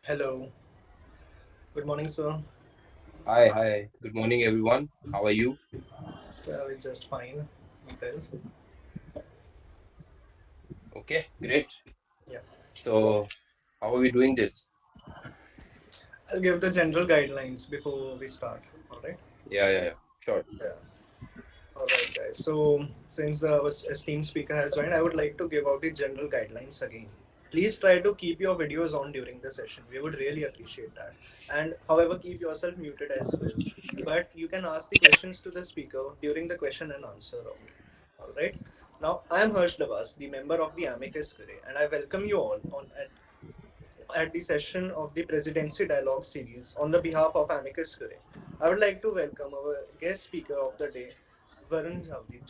Hello. Good morning, sir. Hi, hi. Good morning, everyone. How are you? We're just fine. Well, Okay, great. yeah. So, how are we doing this? I'll give the general guidelines before we start. All right. Yeah. Sure. Yeah. All right, guys. So, since the our esteemed speaker has joined, I would like to give out the general guidelines again. Please try to keep your videos on during the session. We would really appreciate that. And, however, keep yourself muted as well. But you can ask the questions to the speaker during the question and answer round. All right. Now, I am Harsh Davas, the member of the Amicus Curiae, and I welcome you all at the session of the Presidency Dialogue series on the behalf of Amicus Curiae. I would like to welcome our guest speaker of the day, Varun Jhaveri.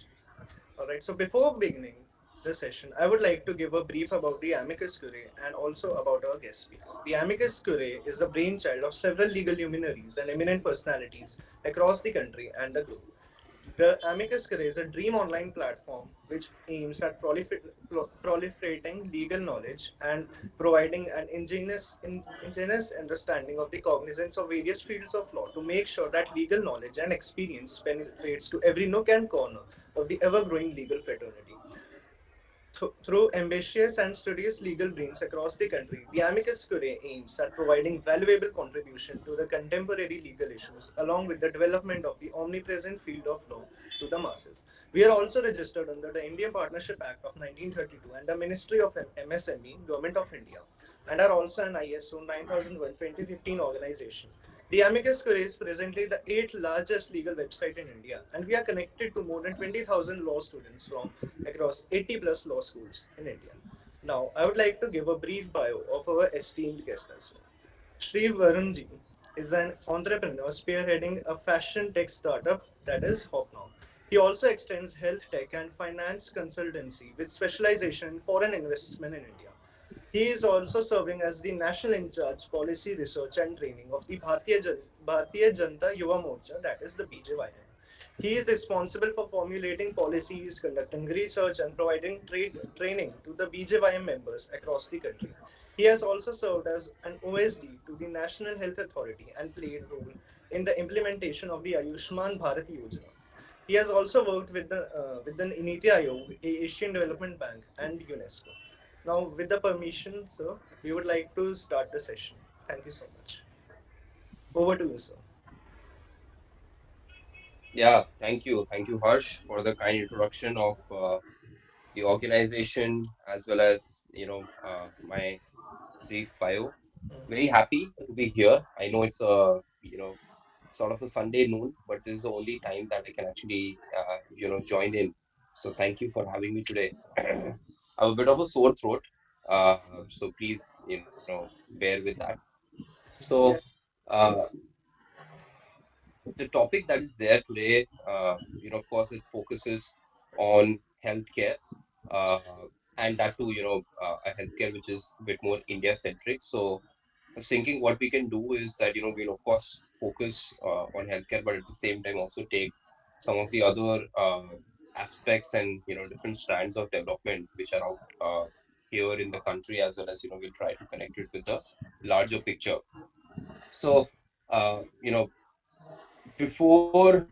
All right, so before beginning the session, I would like to give a brief about the Amicus Curiae and also about our guest speaker. The Amicus Curiae is the brainchild of several legal luminaries and eminent personalities across the country and the globe. The Amicus Curiae is a dream online platform which aims at proliferating legal knowledge and providing an ingenious understanding of the cognizance of various fields of law to make sure that legal knowledge and experience penetrates to every nook and corner of the ever-growing legal fraternity. Through ambitious and studious legal brains across the country, the Amicus Curiae aims at providing valuable contribution to the contemporary legal issues, along with the development of the omnipresent field of law to the masses. We are also registered under the Indian Partnership Act of 1932 and the Ministry of MSME, Government of India, and are also an ISO 9001:2015 organization. The Amicus Curiae is presently the eighth largest legal website in India, and we are connected to more than 20,000 law students from across 80 plus law schools in India. Now, I would like to give a brief bio of our esteemed guest as well. Shri Varunji is an entrepreneur spearheading a fashion tech startup that is Hopnow. He also extends health tech and finance consultancy with specialization in foreign investment in India. He is also serving as the National In Charge Policy Research and Training of the Bharatiya Janata Yuva Morcha, that is the BJYM. He is responsible for formulating policies, conducting research, and providing training to the BJYM members across the country. He has also served as an OSD to the National Health Authority and played a role in the implementation of the Ayushman Bharat Yojana. He has also worked with the Niti Aayog, Asian Development Bank, and UNESCO. Now, with the permission, sir, we would like to start the session. Thank you so much. Over to you, sir. Yeah, thank you. Thank you, Harsh, for the kind introduction of the organization as well as, my brief bio. Very happy to be here. I know it's sort of a Sunday noon, but this is the only time that I can actually, join in. So thank you for having me today. I have a bit of a sore throat, so please, bear with that. So, Yeah. uh, the topic that is there today, of course, it focuses on healthcare, uh, and that too, a healthcare which is a bit more India centric. So, I was thinking what we can do is that, we'll of course focus on healthcare, but at the same time also take some of the other aspects and, different strands of development which are out here in the country, as well as, we'll try to connect it with the larger picture. So, before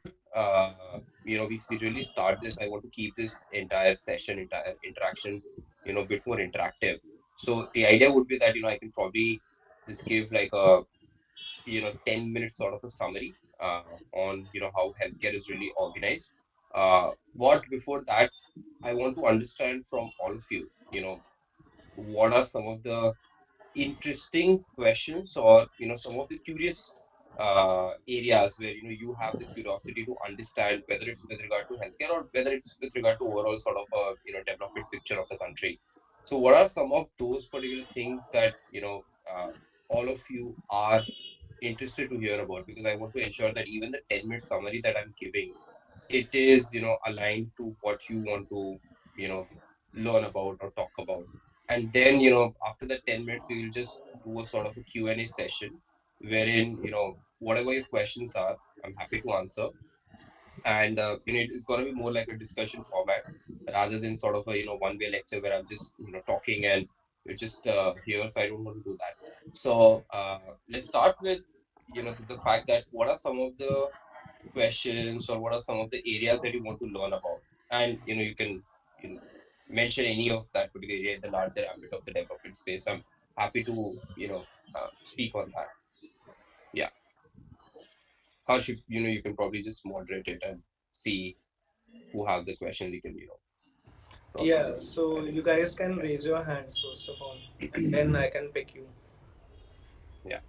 we really start this, I want to keep this entire session, entire interaction, a bit more interactive. So the idea would be that, I can probably just give like a 10 minutes sort of a summary on how healthcare is really organized. What before that, I want to understand from all of you, what are some of the interesting questions, or some of the curious areas where you have the curiosity to understand, whether it's with regard to healthcare or whether it's with regard to overall sort of a development picture of the country. So what are some of those particular things that all of you are interested to hear about? Because I want to ensure that even the 10-minute summary that I'm giving, it is aligned to what you want to you know learn about or talk about. And then after the 10 minutes we will just do a sort of a Q&A session, wherein whatever your questions are, I'm happy to answer. And it's going to be more like a discussion format rather than sort of a one-way lecture where I'm just talking and you're just here. So I don't want to do that. So let's start with the fact that what are some of the questions or what are some of the areas that you want to learn about, and you can you know, mention any of that particular area in the larger ambit of the development space. I'm happy to speak on that. Yeah, Harsh, you can probably just moderate it and see who have the question. We can probably Yeah, just so you identify. guys can raise your hands first of all, and then I can pick you. Yeah.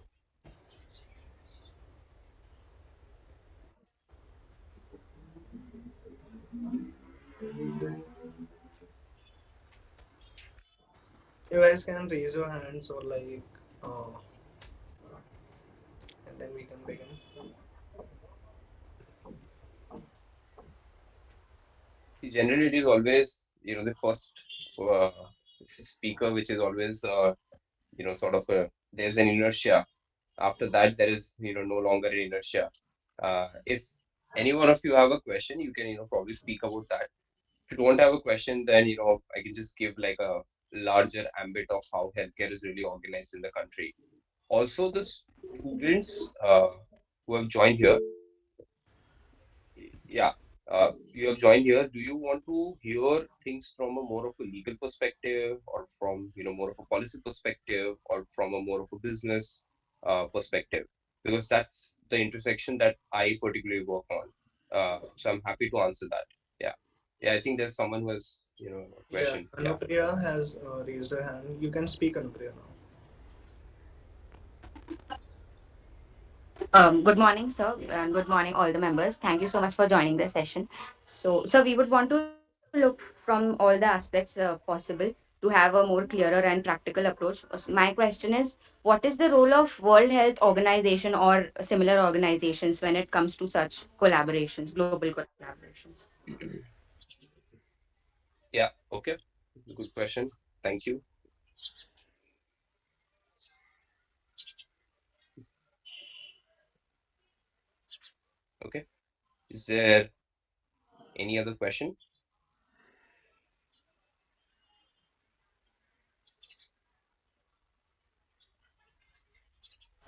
You guys can raise your hands or like, and then we can begin. Generally, it is always, the first uh, speaker, which is always, sort of there's an inertia. After that, there is, no longer an inertia. If any one of you have a question, you can, probably speak about that. If you don't have a question, then, I can just give like a larger ambit of how healthcare is really organized in the country. Also, the students who have joined here, yeah, you have joined here. Do you want to hear things from a more of a legal perspective, or from more of a policy perspective, or from a more of a business perspective? Because that's the intersection that I particularly work on. So I'm happy to answer that. Yeah, yeah. I think there's someone who has a Yeah, question. Yeah. Anupriya has raised her hand. You can speak, Anupriya, now. Good morning, sir, and good morning, all the members. Thank you so much for joining the session. So, we would want to look from all the aspects possible to have a more clearer and practical approach. My question is, what is the role of World Health Organization or similar organizations when it comes to such collaborations, global collaborations? Yeah. Okay. Good question. Thank you. Okay. Is there any other question?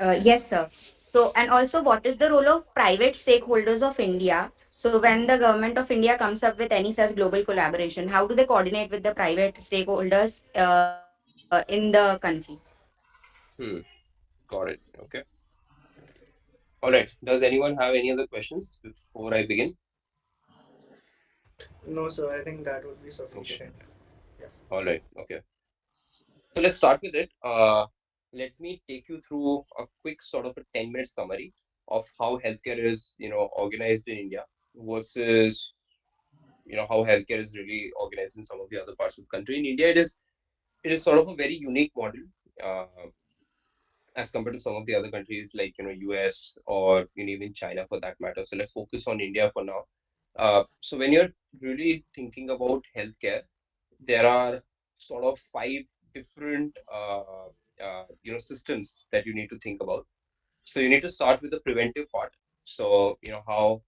Yes, sir. So, and also, what is the role of private stakeholders of India? So, when the government of India comes up with any such global collaboration, how do they coordinate with the private stakeholders in the country? Hmm. Got it. Okay. All right. Does anyone have any other questions before I begin? No, sir, I think that would be Okay. sufficient. Yeah. All right. Okay. So let's start with it. Let me take you through a quick sort of a 10-minute summary of how healthcare is, organized in India versus, how healthcare is really organized in some of the other parts of the country. In India, it is sort of a very unique model uh, as compared to some of the other countries like, US or even China for that matter. So let's focus on India for now. So when you're really thinking about healthcare, there are sort of five different systems that you need to think about. So you need to start with the preventive part. So how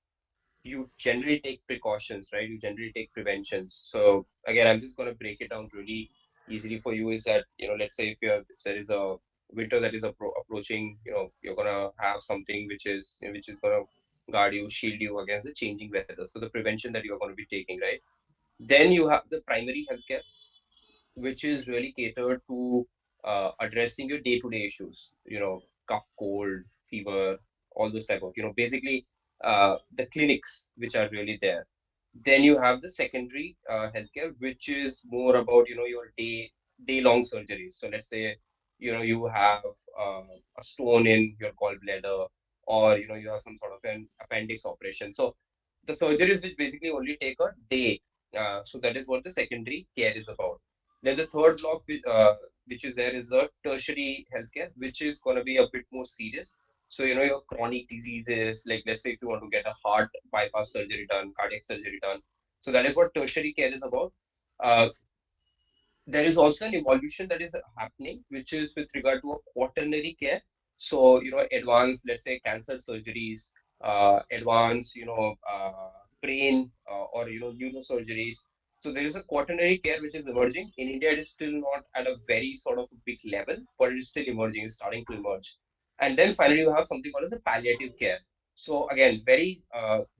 you generally take precautions, right? You generally take preventions. So again, I'm just going to break it down really easily for you. Is that let's say if there is a winter that is approaching, you're going to have something which is going to guard you, shield you against the changing weather. So the prevention that you're going to be taking, right? Then you have the primary healthcare, which is really catered to addressing your day-to-day issues, cough, cold, fever, all those type of, basically the clinics which are really there. Then you have the secondary healthcare, which is more about, your day-long surgeries. So let's say, you have uh, a stone in your gallbladder, or, you have some sort of an appendix operation. So the surgeries which basically only take a day. So that is what the secondary care is about. Then the third block, which is there, is the tertiary healthcare, which is going to be a bit more serious. So, your chronic diseases, like let's say if you want to get a heart bypass surgery done, cardiac surgery done. So that is what tertiary care is about. Uh, there is also an evolution that is happening, which is with regard to a quaternary care. So, advanced, let's say, cancer surgeries, advanced, brain or neurosurgeries. So there is a quaternary care which is emerging. In India, it is still not at a very sort of a big level, but it is still emerging, it's starting to emerge. And then finally, you have something called as the palliative care. So again, very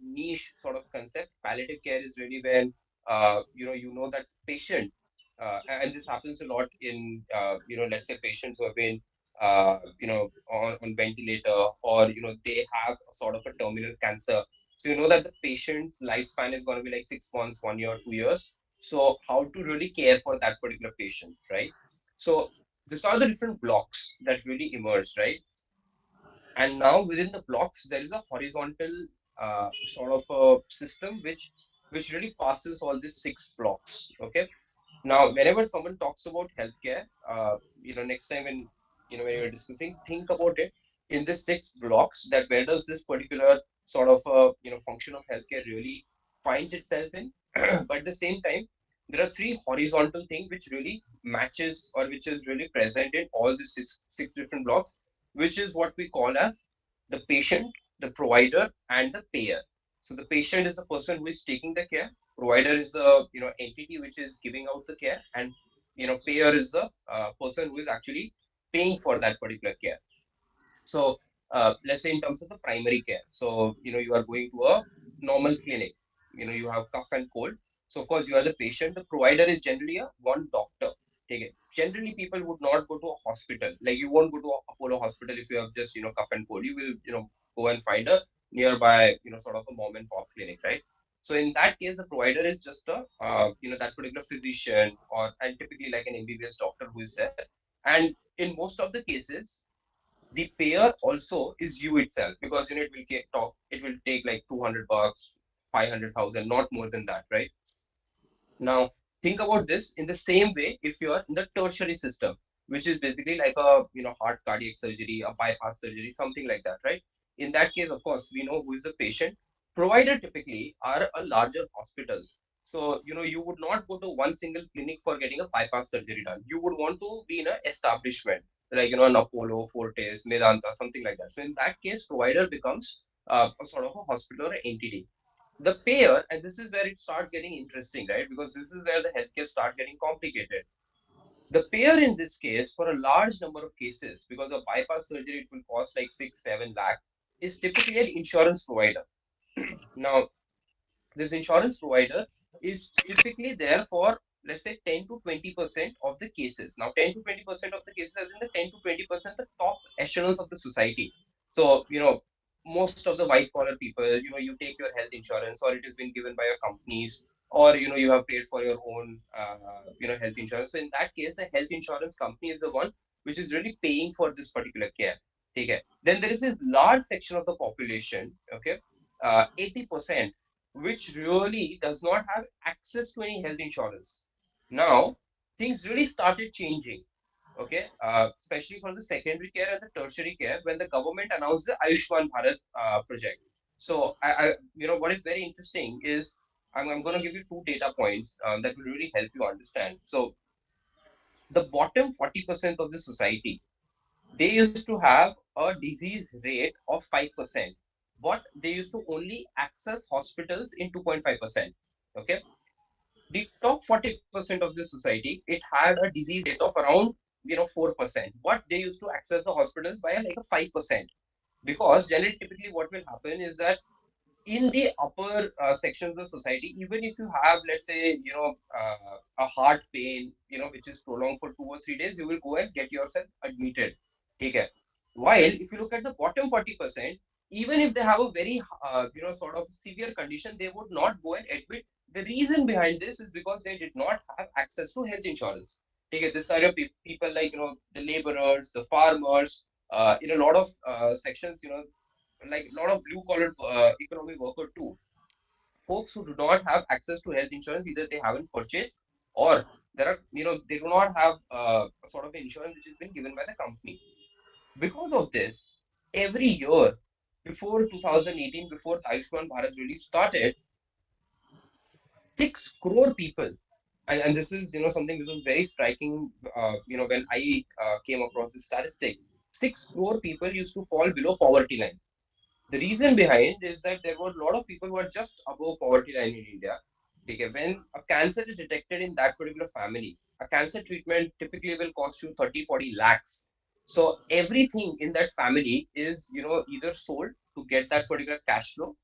niche sort of concept. Palliative care is really when you know that patient, and this happens a lot in let's say patients who have been on ventilator, or they have a sort of a terminal cancer. So you know that the patient's lifespan is going to be like 6 months, 1 year, 2 years. So how to really care for that particular patient, right? So these are the different blocks that really emerged, right? And now within the blocks, there is a horizontal sort of a system which really passes all these six blocks. Okay. Now, whenever someone talks about healthcare, next time when you're discussing, think about it in the six blocks, that where does this particular sort of function of healthcare really finds itself in. But at the same time, there are three horizontal things which really matches, or which is really present in all the six different blocks, which is what we call as the patient, the provider, and the payer. So the patient is the person who is taking the care. Provider is the entity which is giving out the care, and payer is the person who is actually paying for that particular care. So let's say in terms of the primary care, so you are going to a normal clinic, you have cough and cold. So of course you are the patient. The provider is generally a one doctor. Okay. Generally people would not go to a hospital. Like you won't go to a Apollo hospital if you have just cough and cold. You will go and find a nearby sort of a mom and pop clinic, right? So in that case, the provider is just a that particular physician, or and typically like an MBBS doctor who is there. And in most of the cases, the payer also is you itself, because it will take like $200, 500,000, not more than that, right? Now, think about this in the same way if you are in the tertiary system, which is basically like a heart cardiac surgery, a bypass surgery, something like that, right? In that case, of course, we know who is the patient. Provider typically are a larger hospitals. So, you would not go to one single clinic for getting a bypass surgery done. You would want to be in an establishment, like an Apollo, Fortis, Medanta, something like that. So in that case, provider becomes a sort of a hospital or entity. The payer, and this is where it starts getting interesting, right? Because this is where the healthcare starts getting complicated. The payer in this case, for a large number of cases, because of bypass surgery, it will cost like 6, 7 lakh, is typically an insurance provider. Now, this insurance provider is typically there for, let's say, 10 to 20% of the cases. Now 10 to 20% of the cases, as in the 10 to 20%, the top echelons of the society. So most of the white collar people, you take your health insurance, or it has been given by your companies, or you have paid for your own health insurance. So in that case, the health insurance company is the one which is really paying for this particular care. Okay. Then there is a large section of the population, okay, 80%, which really does not have access to any health insurance. Now, things really started changing, okay, especially for the secondary care and the tertiary care, when the government announced the Ayushman Bharat project. So, what is very interesting is I'm going to give you two data points that will really help you understand. So, the bottom 40% of the society, they used to have a disease rate of 5%, but they used to only access hospitals in 2.5%. Okay. The top 40% of the society, it had a disease rate of around 4%, but they used to access the hospitals by like a 5%. Because generally, typically what will happen is that in the upper sections of the society, even if you have, let's say, a heart pain, which is prolonged for 2 or 3 days, you will go and get yourself admitted. Okay. While if you look at the bottom 40%, even if they have a very, sort of severe condition, they would not go and admit. The reason behind this is because they did not have access to health insurance. Okay. This are your people like, the laborers, the farmers, in a lot of sections, like a lot of blue collar economic worker too, folks who do not have access to health insurance, either they haven't purchased, or there are they do not have a sort of insurance which has been given by the company. Because of this, every year before 2018, before the Ayushman Bharat really started, 6 crore people, and this is something which was very striking, when I came across this statistic. 6 crore people used to fall below poverty line. The reason behind is that there were a lot of people who are just above poverty line in India. Okay, when a cancer is detected in that particular family, a cancer treatment typically will cost you 30-40 lakhs. So everything in that family is, either sold to get that particular cash flow,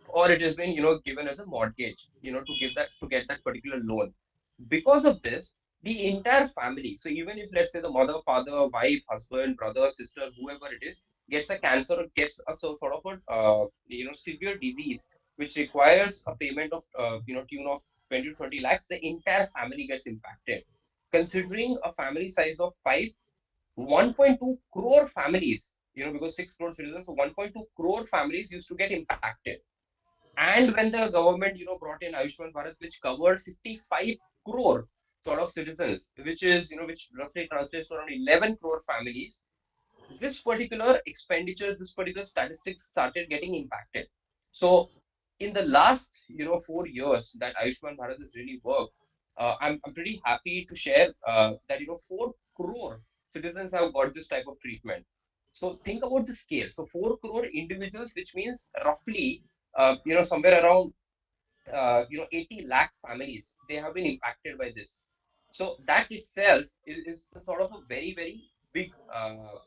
or it has been, given as a mortgage, to get that particular loan. Because of this, the entire family, so even if, let's say, the mother, father, wife, husband, brother, sister, whoever it is, gets a cancer or gets a sort of a severe disease which requires a payment of tune of 20 to 30 lakhs, the entire family gets impacted. Considering a family size of 1.2 crore families, because 6 crore citizens, so 1.2 crore families used to get impacted. And when the government, brought in Ayushman Bharat, which covered 55 crore sort of citizens, which roughly translates to around 11 crore families, this particular expenditure, this particular statistics started getting impacted. So in the last, 4 years that Ayushman Bharat has really worked, I'm pretty happy to share that, 4 crore citizens have got this type of treatment. So think about the scale. So 4 crore individuals, which means roughly, somewhere around 80 lakh families, they have been impacted by this. So that itself is a sort of a very, very big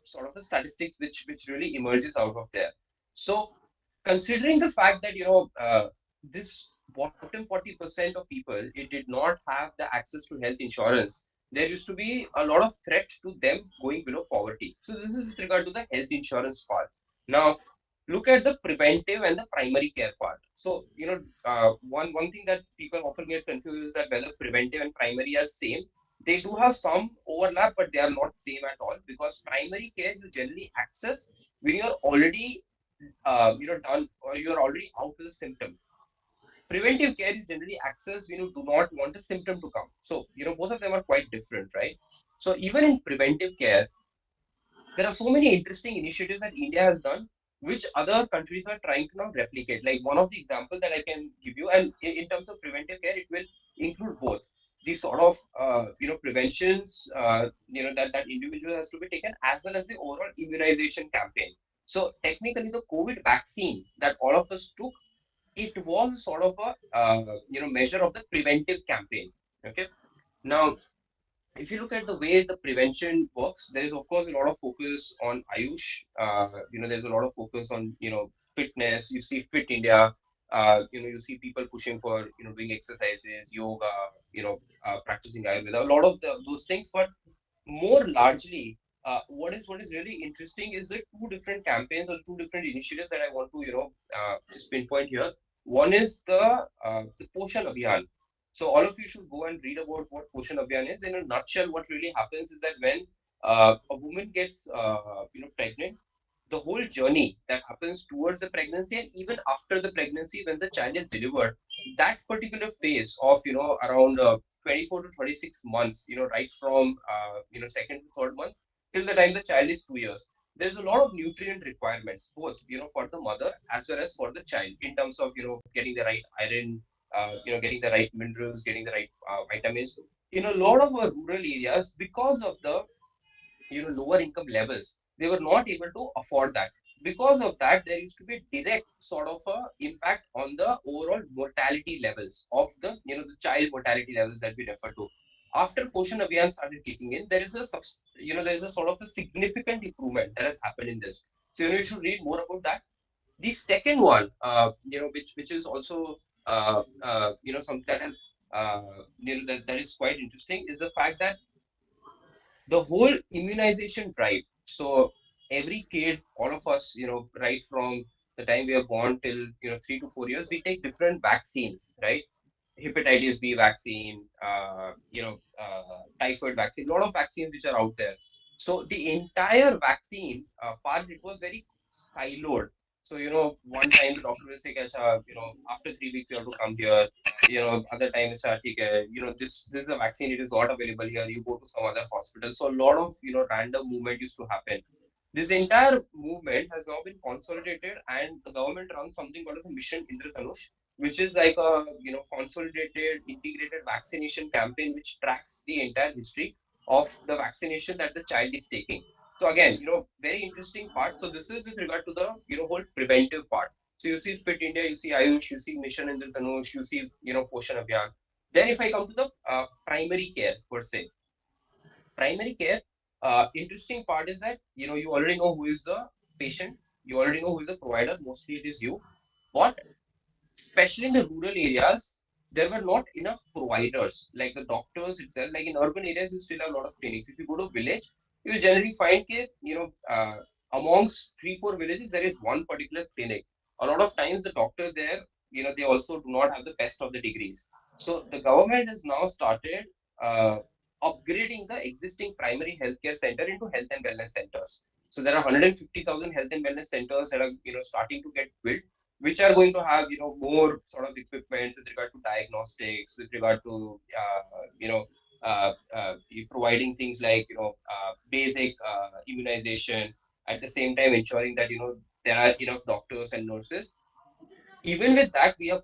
sort of a statistics which really emerges out of there. So considering the fact that this bottom 40% of people, it did not have the access to health insurance, there used to be a lot of threat to them going below poverty. So this is with regard to the health insurance part. Now look at the preventive and the primary care part. So one thing that people often get confused is that whether preventive and primary are same. They do have some overlap, but they are not same at all, because primary care you generally access when you're already done, or you're already out with a symptom. Preventive care is generally accessed when you do not want a symptom to come. So both of them are quite different, right? So even in preventive care, there are so many interesting initiatives that India has done, which other countries are trying to now replicate. Like one of the examples that I can give you, and in terms of preventive care, it will include both the sort of preventions that individual has to be taken, as well as the overall immunization campaign. So technically, the COVID vaccine that all of us took, it was sort of a measure of the preventive campaign. Okay, now if you look at the way the prevention works, there is of course a lot of focus on Ayush. There's a lot of focus on fitness. You see Fit India. You see people pushing for doing exercises, yoga, practicing Ayurveda. A lot of those things, but more largely, what is really interesting is the two different campaigns or two different initiatives that I want to just pinpoint here. One is the Poshan Abhiyan. So all of you should go and read about what Poshan Abhiyan is. In a nutshell, what really happens is that when a woman gets pregnant, the whole journey that happens towards the pregnancy and even after the pregnancy, when the child is delivered, that particular phase of around 24 to 36 months, right from second to third month till the time the child is 2 years, there's a lot of nutrient requirements, both for the mother as well as for the child, in terms of getting the right iron, getting the right minerals, getting the right vitamins. In a lot of our rural areas, because of the lower income levels, they were not able to afford that. Because of that, there used to be direct sort of a impact on the overall mortality levels of the child mortality levels that we refer to. After Poshan Abhiyan started kicking in, there is there is a sort of a significant improvement that has happened in this. So you should read more about that. The second one, which is also something that is that is quite interesting, is the fact that the whole immunization drive. So every kid, all of us, right from the time we are born till 3 to 4 years, we take different vaccines, right? Hepatitis B vaccine, typhoid vaccine, a lot of vaccines which are out there. So the entire vaccine part, it was very siloed. So one time the doctor will say, "Acha, after 3 weeks you have to come here." Other time it's okay, this is a vaccine, it is not available here. You go to some other hospital. So a lot of random movement used to happen. This entire movement has now been consolidated, and the government runs something called as a Mission Indradhanush, which is like a consolidated, integrated vaccination campaign which tracks the entire history of the vaccination that the child is taking. So again, very interesting part. So this is with regard to the whole preventive part. So you see Fit India, you see Ayush, you see Mission Indradhanush, you see, Poshan Abhiyan. Then if I come to the primary care per se, primary care, interesting part is that, you already know who is the patient, you already know who is the provider, mostly it is you. But especially in the rural areas, there were not enough providers, like the doctors itself. Like in urban areas, you still have a lot of clinics. If you go to village, you will generally find that, amongst 3, 4 villages, there is one particular clinic. A lot of times, the doctor there, they also do not have the best of the degrees. So the government has now started uh, upgrading the existing primary healthcare center into health and wellness centers. So there are 150,000 health and wellness centers that are, starting to get built, which are going to have, more sort of equipment with regard to diagnostics, with regard to providing things like, basic immunization, at the same time ensuring that, there are enough doctors and nurses. Even with that, we have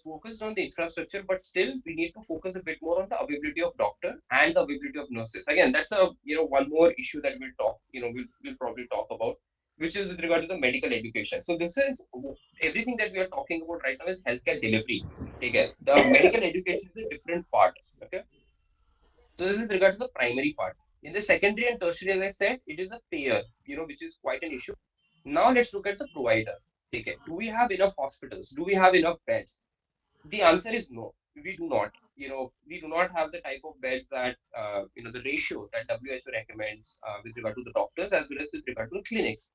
focused on the infrastructure, but still we need to focus a bit more on the availability of doctor and the availability of nurses. Again, that's a, one more issue that we'll probably talk about, which is with regard to the medical education. So this is everything that we are talking about right now is healthcare delivery. Okay, the medical education is a different part. Okay, so this is with regard to the primary part. In the secondary and tertiary, as I said, it is a payer, which is quite an issue. Now let's look at the provider. Okay, do we have enough hospitals? Do we have enough beds? The answer is no, we do not. We do not have the type of beds that, the ratio that WHO recommends with regard to the doctors as well as with regard to the clinics.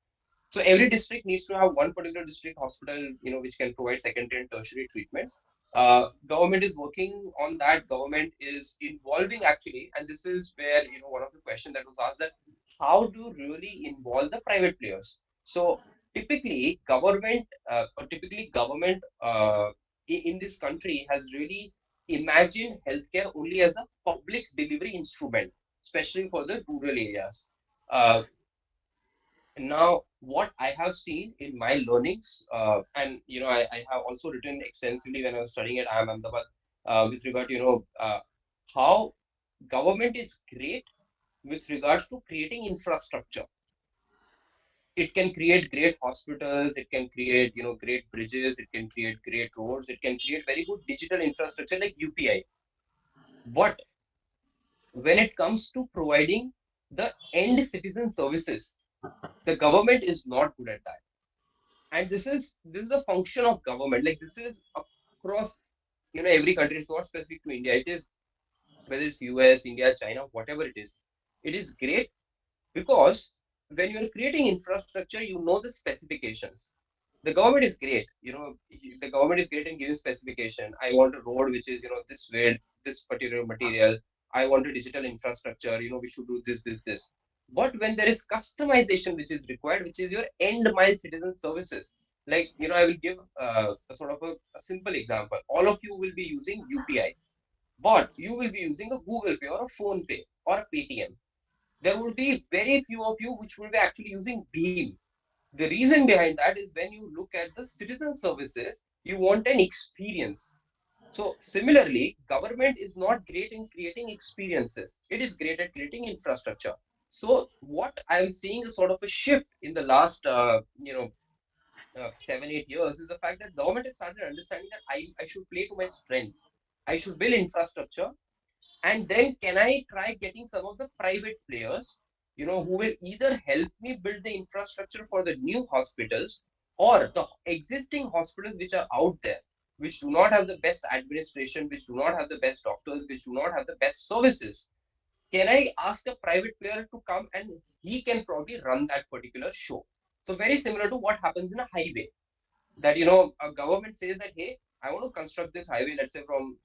So every district needs to have one particular district hospital, which can provide secondary and tertiary treatments. Government is working on that. Government is involving actually, and this is where, one of the questions that was asked, that how do you really involve the private players? So typically government in this country has really imagined healthcare only as a public delivery instrument, especially for the rural areas. Uh, Now, what I have seen in my learnings, and I have also written extensively when I was studying at IIM Ahmedabad, with regard to, how government is great with regards to creating infrastructure. It can create great hospitals, it can create, great bridges, it can create great roads, it can create very good digital infrastructure like UPI. But when it comes to providing the end citizen services, the government is not good at that. And this is a function of government. Like this is across, every country. It's not specific to India. It is, whether it's US, India, China, whatever it is great, because when you're creating infrastructure, you know the specifications. The government is great, the government is great in giving specification. I want a road which is, this width, this particular material. I want a digital infrastructure, we should do this. But when there is customization which is required, which is your end mile citizen services, like, I will give a sort of a simple example. All of you will be using UPI, but you will be using a Google Pay or a Phone Pay or a Paytm. There will be very few of you which will be actually using Beam. The reason behind that is, when you look at the citizen services, you want an experience. So similarly, government is not great in creating experiences. It is great at creating infrastructure. So what I'm seeing is sort of a shift in the last, 7, 8 years, is the fact that government has started understanding that I should play to my strengths. I should build infrastructure, and then can I try getting some of the private players, who will either help me build the infrastructure for the new hospitals, or the existing hospitals which are out there, which do not have the best administration, which do not have the best doctors, which do not have the best services. Can I ask a private player to come and he can probably run that particular show? So very similar to what happens in a highway, that, a government says that, hey, I want to construct this highway, let's say from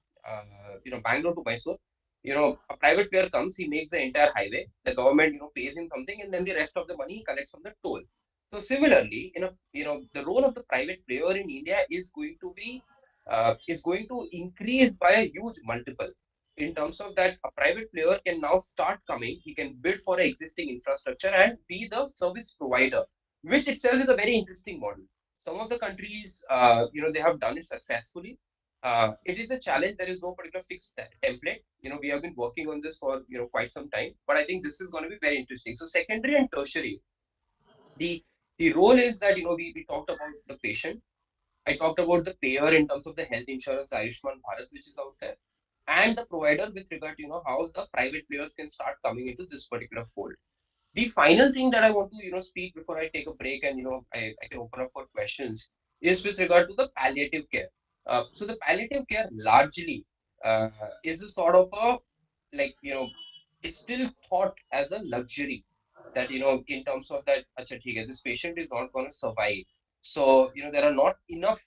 Bangalore to Mysore. A private player comes, he makes the entire highway, the government, pays him something, and then the rest of the money he collects from the toll. So similarly, the role of the private player in India is going to increase by a huge multiple, in terms of that a private player can now start coming, he can build for an existing infrastructure and be the service provider, which itself is a very interesting model. Some of the countries, they have done it successfully. It is a challenge. There is no particular fixed template. We have been working on this for, quite some time, but I think this is going to be very interesting. So secondary and tertiary, the the role is that, we talked about the patient. I talked about the payer in terms of the health insurance, Ayushman Bharat, which is out there, and the provider with regard to how the private players can start coming into this particular fold. The final thing that I want to speak before I take a break and I can open up for questions is with regard to the palliative care. So the palliative care largely uh, is a sort of a like it's still thought as a luxury that in terms of that acha, theek hai, this patient is not going to survive. So there are not enough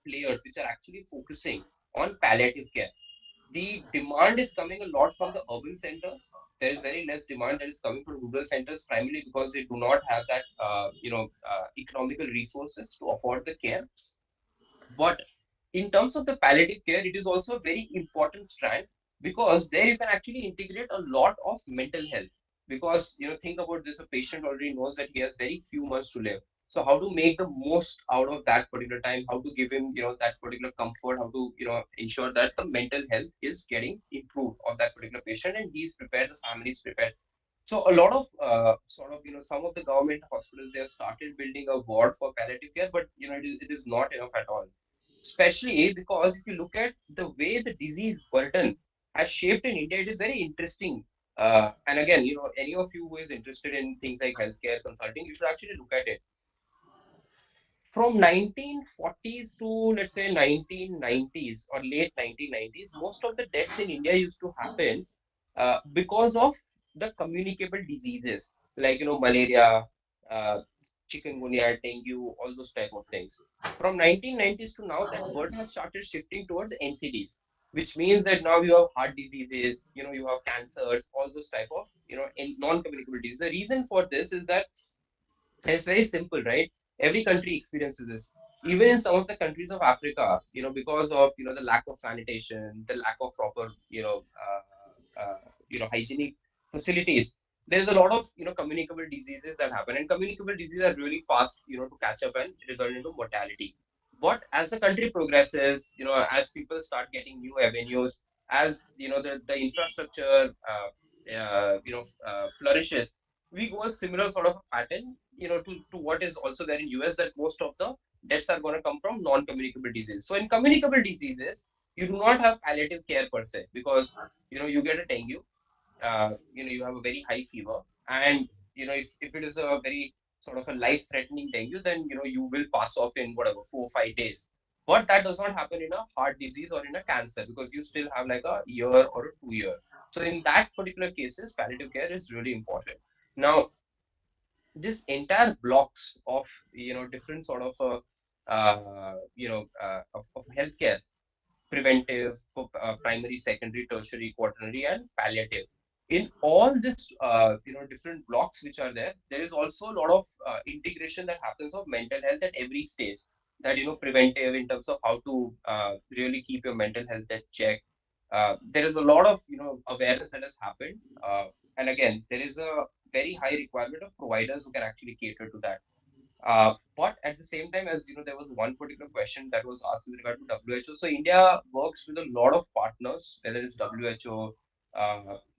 players which are actually focusing on palliative care. The demand is coming a lot from the urban centers. There is very less demand that is coming from rural centers, primarily because they do not have that economical resources to afford the care. But in terms of the palliative care, it is also a very important strand because there you can actually integrate a lot of mental health. Because think about this: a patient already knows that he has very few months to live. So how to make the most out of that particular time? How to give him that particular comfort? How to ensure that the mental health is getting improved of that particular patient, and he's prepared, the family is prepared. So a lot of sort of some of the government hospitals, they have started building a ward for palliative care, but it is not enough at all, especially because if you look at the way the disease burden has shaped in India, it is very interesting. And again, any of you who is interested in things like healthcare consulting, you should actually look at it. From 1940s to let's say 1990s or late 1990s, most of the deaths in India used to happen because of the communicable diseases like malaria, uh, chikungunya, dengue, all those type of things. From 1990s to now, that burden has started shifting towards NCDs, which means that now you have heart diseases, you have cancers, all those type of non-communicable diseases. The reason for this is that it's very simple, right? Every country experiences this. Even in some of the countries of Africa, because of the lack of sanitation, the lack of proper hygienic facilities, there's a lot of communicable diseases that happen, and communicable diseases are really fast to catch up and result into mortality. But as the country progresses, as people start getting new avenues, as the infrastructure flourishes, we go a similar sort of a pattern, to what is also there in US, that most of the deaths are going to come from non-communicable diseases. So in communicable diseases, you do not have palliative care per se because you get a dengue, you have a very high fever, and if it is a very sort of a life-threatening dengue, then you will pass off in whatever 4 or 5 days. But that does not happen in a heart disease or in a cancer because you still have like a year or a 2 year. So in that particular cases, palliative care is really important. Now, this entire blocks of different sort of of healthcare: preventive, primary, secondary, tertiary, quaternary, and palliative. In all this, different blocks which are there, there is also a lot of integration that happens of mental health at every stage. That preventive in terms of how to really keep your mental health at check. There is a lot of awareness that has happened, and again, there is a very high requirement of providers who can actually cater to that. But at the same time, as there was one particular question that was asked with regard to WHO. So India works with a lot of partners, whether it's WHO,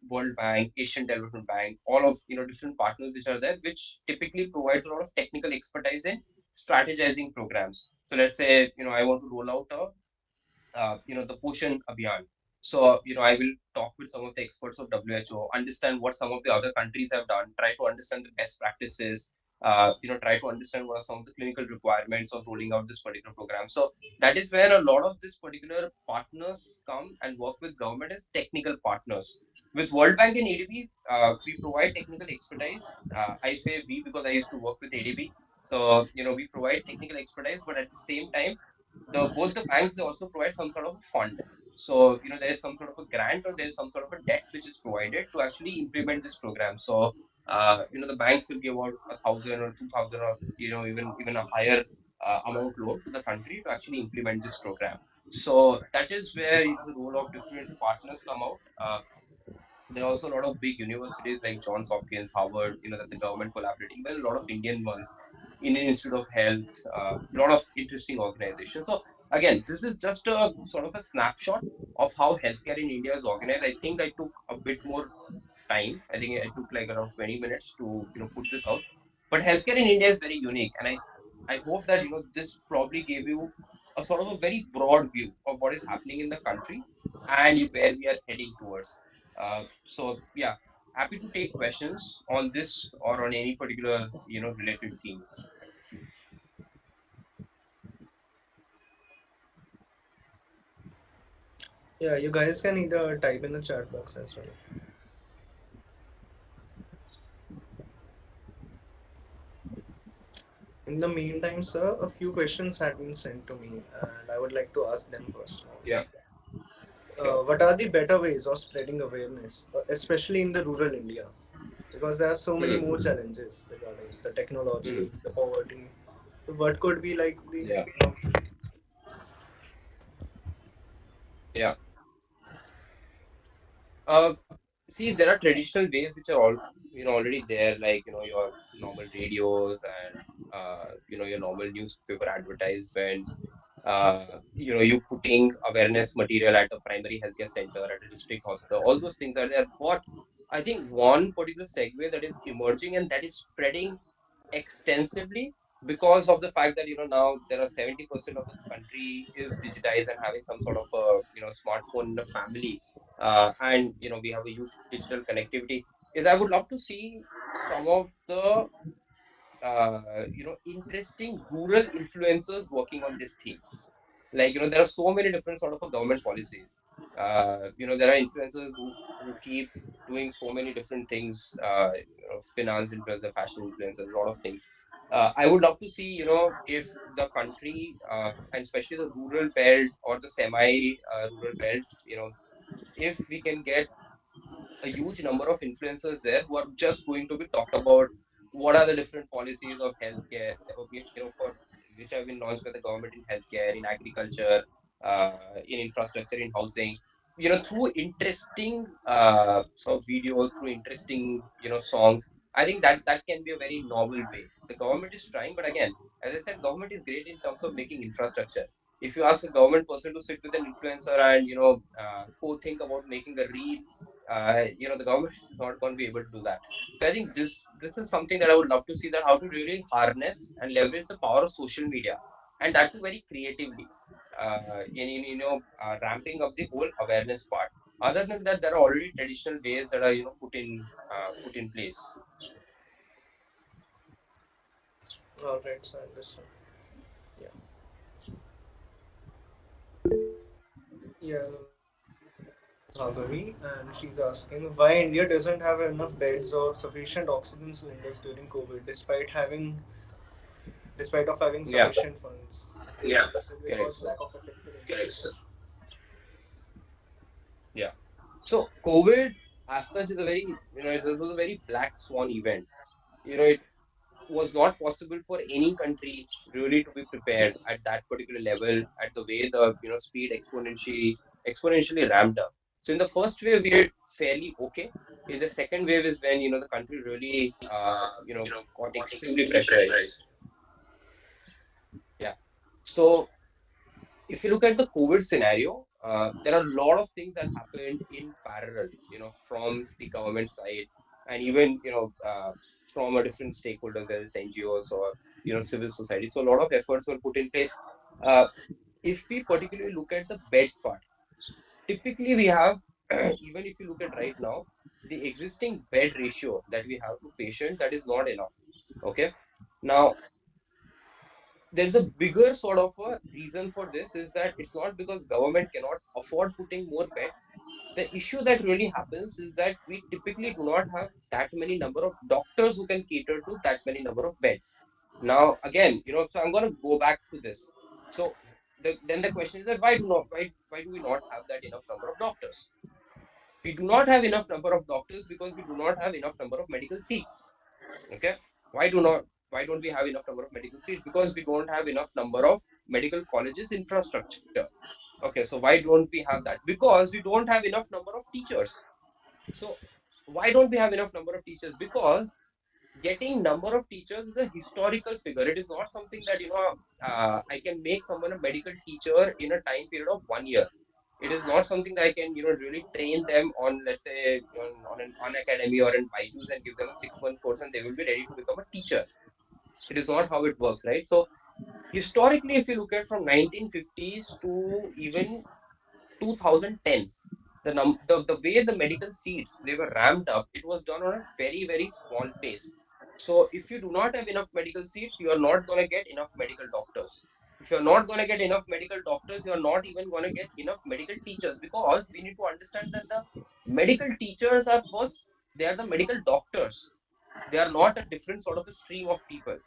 World Bank, Asian Development Bank, all of different partners which are there, which typically provides a lot of technical expertise in strategizing programs. So let's say I want to roll out a the Poshan Abhiyan. So, I will talk with some of the experts of WHO, understand what some of the other countries have done, try to understand the best practices, try to understand what are some of the clinical requirements of rolling out this particular program. So that is where a lot of this particular partners come and work with government as technical partners. With World Bank and ADB, we provide technical expertise. I say we because I used to work with ADB. So, we provide technical expertise, but at the same time, both the banks, they also provide some sort of a fund. So there is some sort of a grant or there is some sort of a debt which is provided to actually implement this program. So the banks will give out 1,000 or 2,000 or even a higher amount loan to the country to actually implement this program. So that is where the role of different partners come out. There are also a lot of big universities like Johns Hopkins, Harvard, that the government collaborating, but a lot of Indian ones, Indian Institute of Health, a lot of interesting organizations. So again, this is just a sort of a snapshot of how healthcare in India is organized. I think I took a bit more time. I think I took like around 20 minutes to put this out. But healthcare in India is very unique, and I hope that this probably gave you a sort of a very broad view of what is happening in the country and where we are heading towards. So yeah, happy to take questions on this or on any particular related theme. Yeah, you guys can either type in the chat box as well. In the meantime, sir, a few questions had been sent to me, and I would like to ask them first now. Yeah, sure. What are the better ways of spreading awareness, especially in the rural India? Because there are so many more Hmm. challenges regarding the technology, Hmm. the poverty. So what could be like the Yeah, yeah. Uh, See, there are traditional ways which are all already there, like your normal radios and your normal newspaper advertisements. You putting awareness material at a primary healthcare center, at a district hospital. All those things are there. But I think one particular segue that is emerging and that is spreading extensively because of the fact that now there are 70% of the country is digitized and having some sort of a smartphone in the family, and we have a huge digital connectivity, is I would love to see some of the interesting rural influencers working on this theme. Like there are so many different sort of government policies. There are influencers who keep doing so many different things, finance influencers, fashion influencers, a lot of things. I would love to see if the country, and especially the rural belt or the semi rural belt, if we can get a huge number of influencers there who are just going to be talk about what are the different policies of healthcare, for which have been launched by the government in healthcare, in agriculture, in infrastructure, in housing. Through interesting sort of videos, through interesting songs. I think that can be a very novel way. The government is trying, but again, as I said, government is great in terms of making infrastructure. If you ask a government person to sit with an influencer and co-think about making a reel, the government is not going to be able to do that. So I think this is something that I would love to see, that how to really harness and leverage the power of social media, and that too very creatively, in ramping up the whole awareness part. Other than that, there are already traditional ways that are put in place. All right, so I understand. Yeah. Yeah, next is Jhaveri, and she's asking why India doesn't have enough beds or sufficient oxygen cylinders during COVID, despite of having Yeah, sufficient funds. yeah, Is it correct. because lack of effective infrastructure? Yeah. So COVID, as such, is a very it was a very black swan event. It was not possible for any country really to be prepared at that particular level, at the way the speed exponentially ramped up. So in the first wave we did fairly okay. In the second wave is when the country really got extremely pressurized. Yeah. So if you look at the COVID scenario, there are a lot of things that happened in parallel, from the government side, and even from a different stakeholders, whether it's NGOs or civil society. So a lot of efforts were put in place. Uh, if we particularly look at the beds part, typically we have, even if you look at right now, the existing bed ratio that we have to patient, that is not enough. Okay. Now there's a bigger sort of a reason for this, is that it's not because government cannot afford putting more beds. The issue that really happens is that we typically do not have that many number of doctors who can cater to that many number of beds. Now again, so I'm going to go back to this. So then the question is that why do we not have that enough number of doctors? We do not have enough number of doctors because we do not have enough number of medical seats. Okay. Why don't we have enough number of medical seats? Because we don't have enough number of medical colleges infrastructure. Okay, so why don't we have that? Because we don't have enough number of teachers. So why don't we have enough number of teachers? Because getting number of teachers is a historical figure. It is not something that I can make someone a medical teacher in a time period of 1 year. It is not something that I can really train them on, let's say, on an academy or in Byju's and give them a 6 month course and they will be ready to become a teacher. It is not how it works, right? So Historically, if you look at from 1950s to even 2010s, the way the medical seats they were ramped up, it was done on a very, very small pace. So if you do not have enough medical seats, you are not going to get enough medical doctors. If you're not going to get enough medical doctors, you're not even going to get enough medical teachers, because we need to understand that the medical teachers are first, they are the medical doctors. They are not a different sort of a stream of people.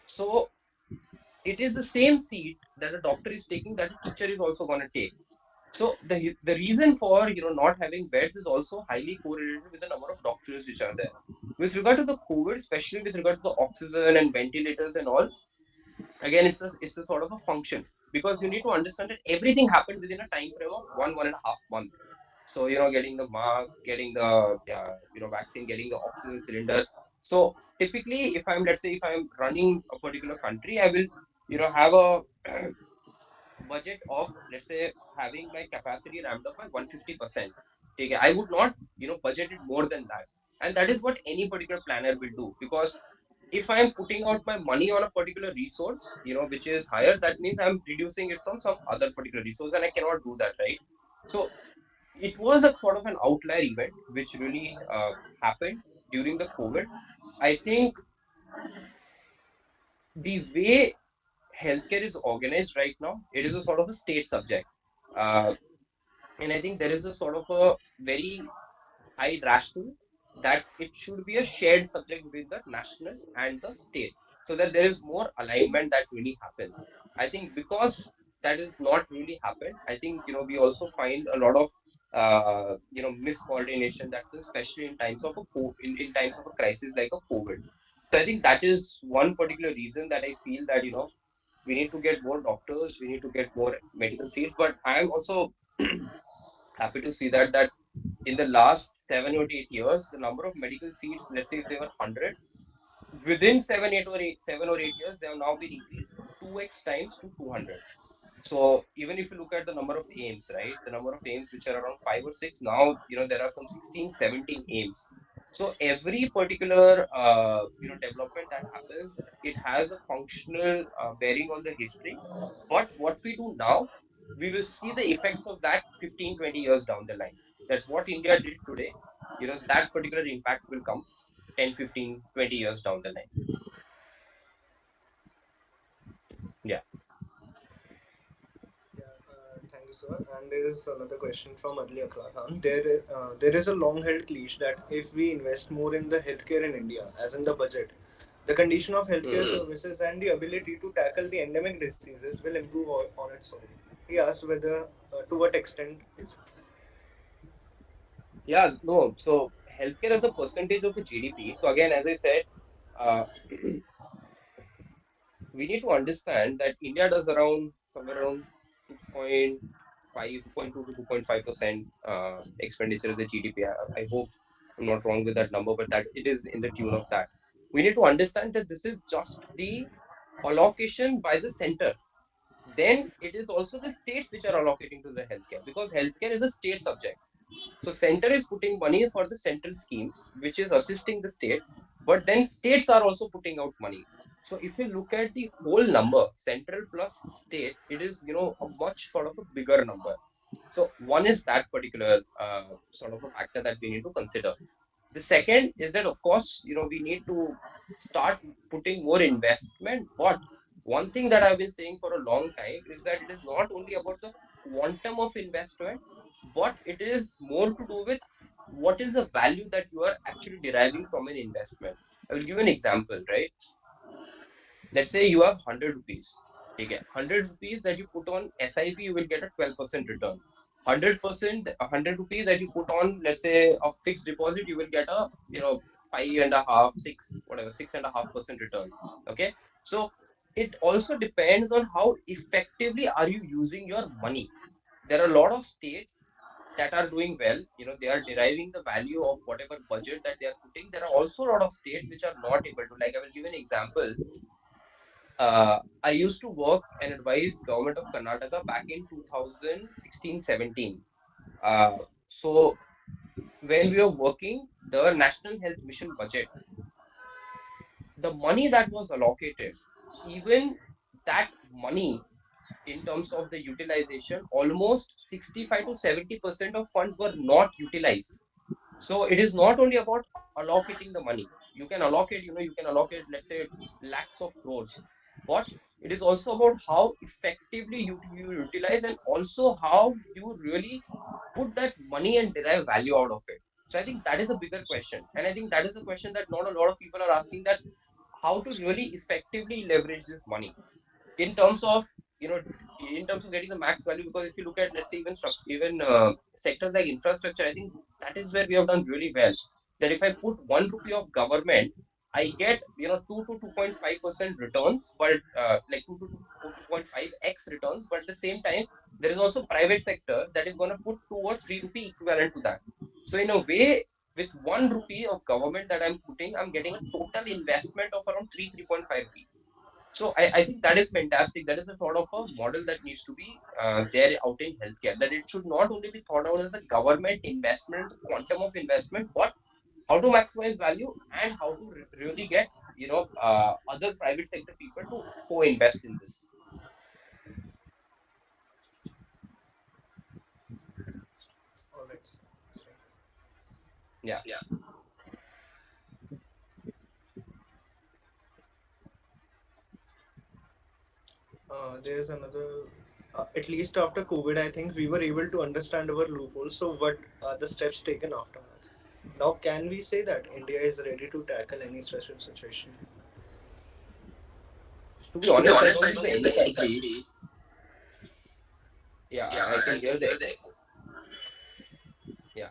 So it is the same seat that a doctor is taking that a teacher is also going to take. So the reason for not having beds is also highly correlated with the number of doctors which are there. With regard to the COVID, especially with regard to the oxygen and ventilators and all, again it's a sort of a function, because you need to understand that everything happened within a time frame of 1.5 month. So getting the mask, getting the vaccine, getting the oxygen cylinder. So typically, if I'm, let's say, if I'm running a particular country, I will have a budget of, let's say, having my capacity ramped up by 150%. Okay, I would not budget it more than that. And that is what any particular planner will do, because if I am putting out my money on a particular resource which is higher, that means I'm reducing it from some other particular resource, and I cannot do that, right? So it was a sort of an outlier event which really happened during the COVID. I think the way healthcare is organized right now, it is a sort of a state subject. Uh, and I think there is a sort of a very high rationale that it should be a shared subject between the national and the state, so that there is more alignment that really happens. I think because that is not really happened, I think we also find a lot of miscoordination, that is especially in times of in times of a crisis like a COVID. So I think that is one particular reason that I feel that we need to get more doctors, we need to get more medical seats. But I am also happy to see that in the last 7 or 8 years, the number of medical seats, let's say if they were 100, within 7 or 8 years, they have now been increased 2x times to 200. So even if you look at the number of aims, right, the number of aims which are around 5 or 6, now there are some 16, 17 aims. So every particular development that happens, it has a functional bearing on the history. But what we do now, we will see the effects of that 15, 20 years down the line. That what India did today, that particular impact will come 10, 15, 20 years down the line. Yeah. Yeah, thank you, sir. And there is another question from Adli Akrar Khan. There is a long-held cliche that if we invest more in the healthcare in India, as in the budget, the condition of healthcare Hmm. services and the ability to tackle the endemic diseases will improve on its own. He asked whether, to what extent is Yeah, no. So healthcare as a percentage of a GDP. So again, as I said, uh, we need to understand that India does around somewhere around 2.5, 2.2 to 2.5% expenditure of the GDP. I hope I'm not wrong with that number, but that it is in the tune of that. We need to understand that this is just the allocation by the center. Then it is also the states which are allocating to the healthcare, because healthcare is a state subject. So center is putting money for the central schemes, which is assisting the states, but then states are also putting out money. So if you look at the whole number, central plus state, it is a much sort of a bigger number. So one is that particular sort of a factor that we need to consider. The second is that, of course, we need to start putting more investment. But one thing that I've been saying for a long time is that it is not only about the quantum of investment, but it is more to do with what is the value that you are actually deriving from an investment. I will give an example, right? Let's say you have 100 rupees. Okay, 100 rupees that you put on SIP, you will get a 12% return. 100 rupees that you put on, let's say, a fixed deposit, you will get a, 5.5, 6, whatever, 6.5% return. Okay. So it also depends on how effectively are you using your money. There are a lot of states that are doing well, they are deriving the value of whatever budget that they are putting. There are also a lot of states which are not able to. Like, I will give an example. I used to work and advise government of Karnataka back in 2016-17. So when we were working, the National Health Mission budget, the money that was allocated, even that money, in terms of the utilization, almost 65 to 70% of funds were not utilized. So it is not only about allocating the money. You can allocate, you can allocate, let's say, lakhs of crores, but it is also about how effectively you utilize, and also how you really put that money and derive value out of it. So I think that is a bigger question. And I think that is the question that not a lot of people are asking, that how to really effectively leverage this money in terms of, you know in terms of getting the max value. Because if you look at, let's say, even sectors like infrastructure, I think that is where we have done really well. That if I put 1 rupee of government, I get, 2 to 2.5% returns, but like 2 to 2.5x returns. But at the same time, there is also private sector that is going to put 2 or 3 rupee equivalent to that. So in a way, with 1 rupee of government that I'm putting, I'm getting a total investment of around 3.5 rupee. So I think that is fantastic. That is a sort of a model that needs to be there out in healthcare. That it should not only be thought out as a government investment, the quantum of investment, but how to maximize value, and how to really get, other private sector people to co-invest in this. All right. Yeah. There's another. At least after COVID, I think we were able to understand our loopholes. So, what are the steps taken afterwards? Now, can we say that India is ready to tackle any special situation? To be To be honest, I honest, don't I think so don't think so any any country. country. Yeah, Yeah, I can I can hear the hear echo. the echo. Yeah.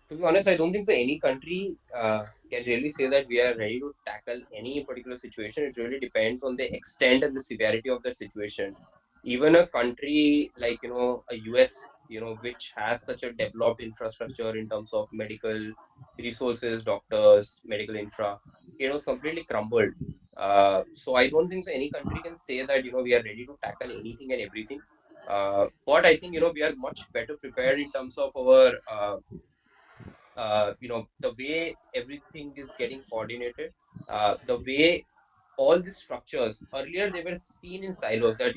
To be honest, I don't think so any country can really say that we are ready to tackle any particular situation. It really depends on the extent and the severity of that situation. Even a country like, a US, which has such a developed infrastructure in terms of medical resources, doctors, medical infra, was completely crumbled. So I don't think so any country can say that, we are ready to tackle anything and everything. But I think, we are much better prepared in terms of our the way everything is getting coordinated, the way all these structures, earlier they were seen in silos, that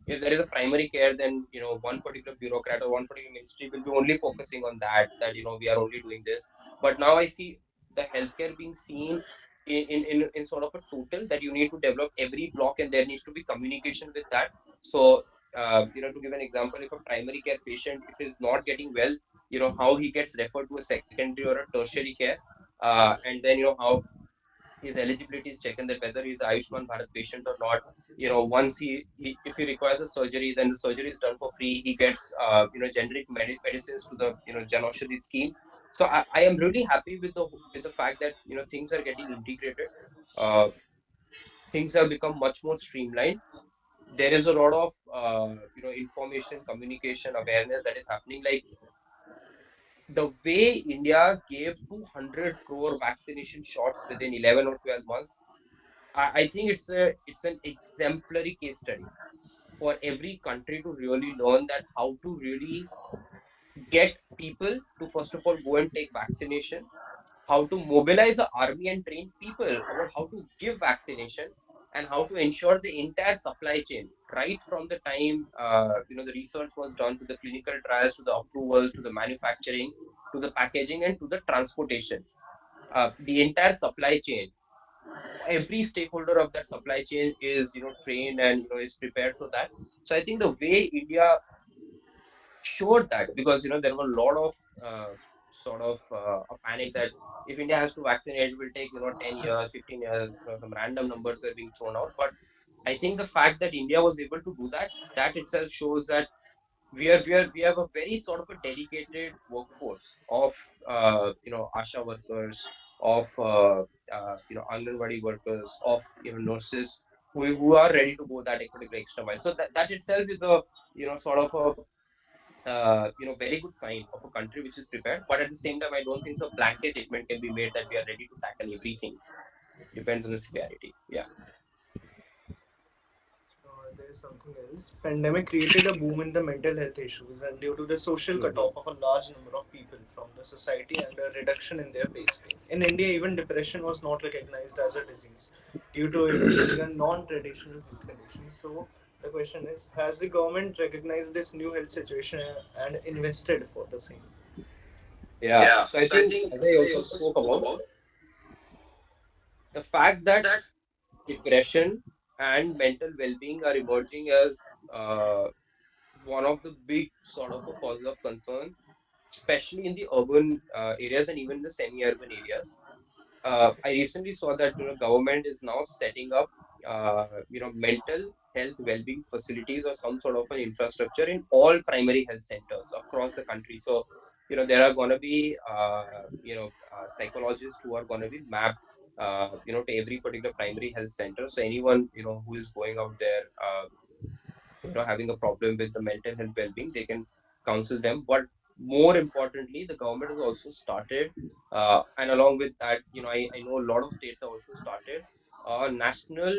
if there is a primary care, then one particular bureaucrat or one particular ministry will be only focusing on that we are only doing this. But now I see the healthcare being seen in sort of a total, that you need to develop every block, and there needs to be communication with that. So to give an example, if a primary care patient, if is not getting well, how he gets referred to a secondary or a tertiary care, and then how his eligibility is checked, and that whether he's a Ayushman Bharat patient or not. Once he if he requires a surgery, then the surgery is done for free. He gets generic medicines to the Jan Aushadhi scheme. So I am really happy with the fact that things are getting integrated. Uh, Things have become much more streamlined. There is a lot of information, communication, awareness that is happening. Like the way India gave 200 crore vaccination shots within 11 or 12 months, I think it's an exemplary case study for every country to really learn that how to really get people to first of all go and take vaccination, how to mobilize the army and train people about how to give vaccination, and how to ensure the entire supply chain, right from the time the research was done, to the clinical trials, to the approvals, to the manufacturing, to the packaging, and to the transportation. The entire supply chain, every stakeholder of that supply chain is trained and is prepared for that. So I think the way India showed that, because there were a lot of sort of a panic that if India has to vaccinate, it will take 10 years, 15 years, some random numbers were being thrown out. But I think the fact that India was able to do that, that itself shows that we have a very sort of a dedicated workforce of ASHA workers, of Anganwadi workers, of nurses, who are ready to go that particular extra mile. So that itself is a sort of a very good sign of a country which is prepared. But at the same time, I don't think so blanket statement can be made that we are ready to tackle everything. Depends on the severity. Yeah. There is something else. Pandemic created a boom in the mental health issues, and due to the social Hmm. cutoff of a large number of people from the society and a reduction in their pay scale. In India, even depression was not recognized as a disease. due to it being a non-traditional health condition. So the question is, has the government recognized this new health situation and invested for the same? Yeah. So I think, as I also spoke about, the fact that depression and mental well-being are emerging as one of the big sort of a cause of concern, especially in the urban areas and even the semi-urban areas. I recently saw that government is now setting up mental health well-being facilities or some sort of an infrastructure in all primary health centers across the country. So there are going to be psychologists who are going to be mapped to every particular primary health center. So anyone who is going out there having a problem with the mental health well-being, they can counsel them. But more importantly, the government has also started and along with that, I know a lot of states have also started a national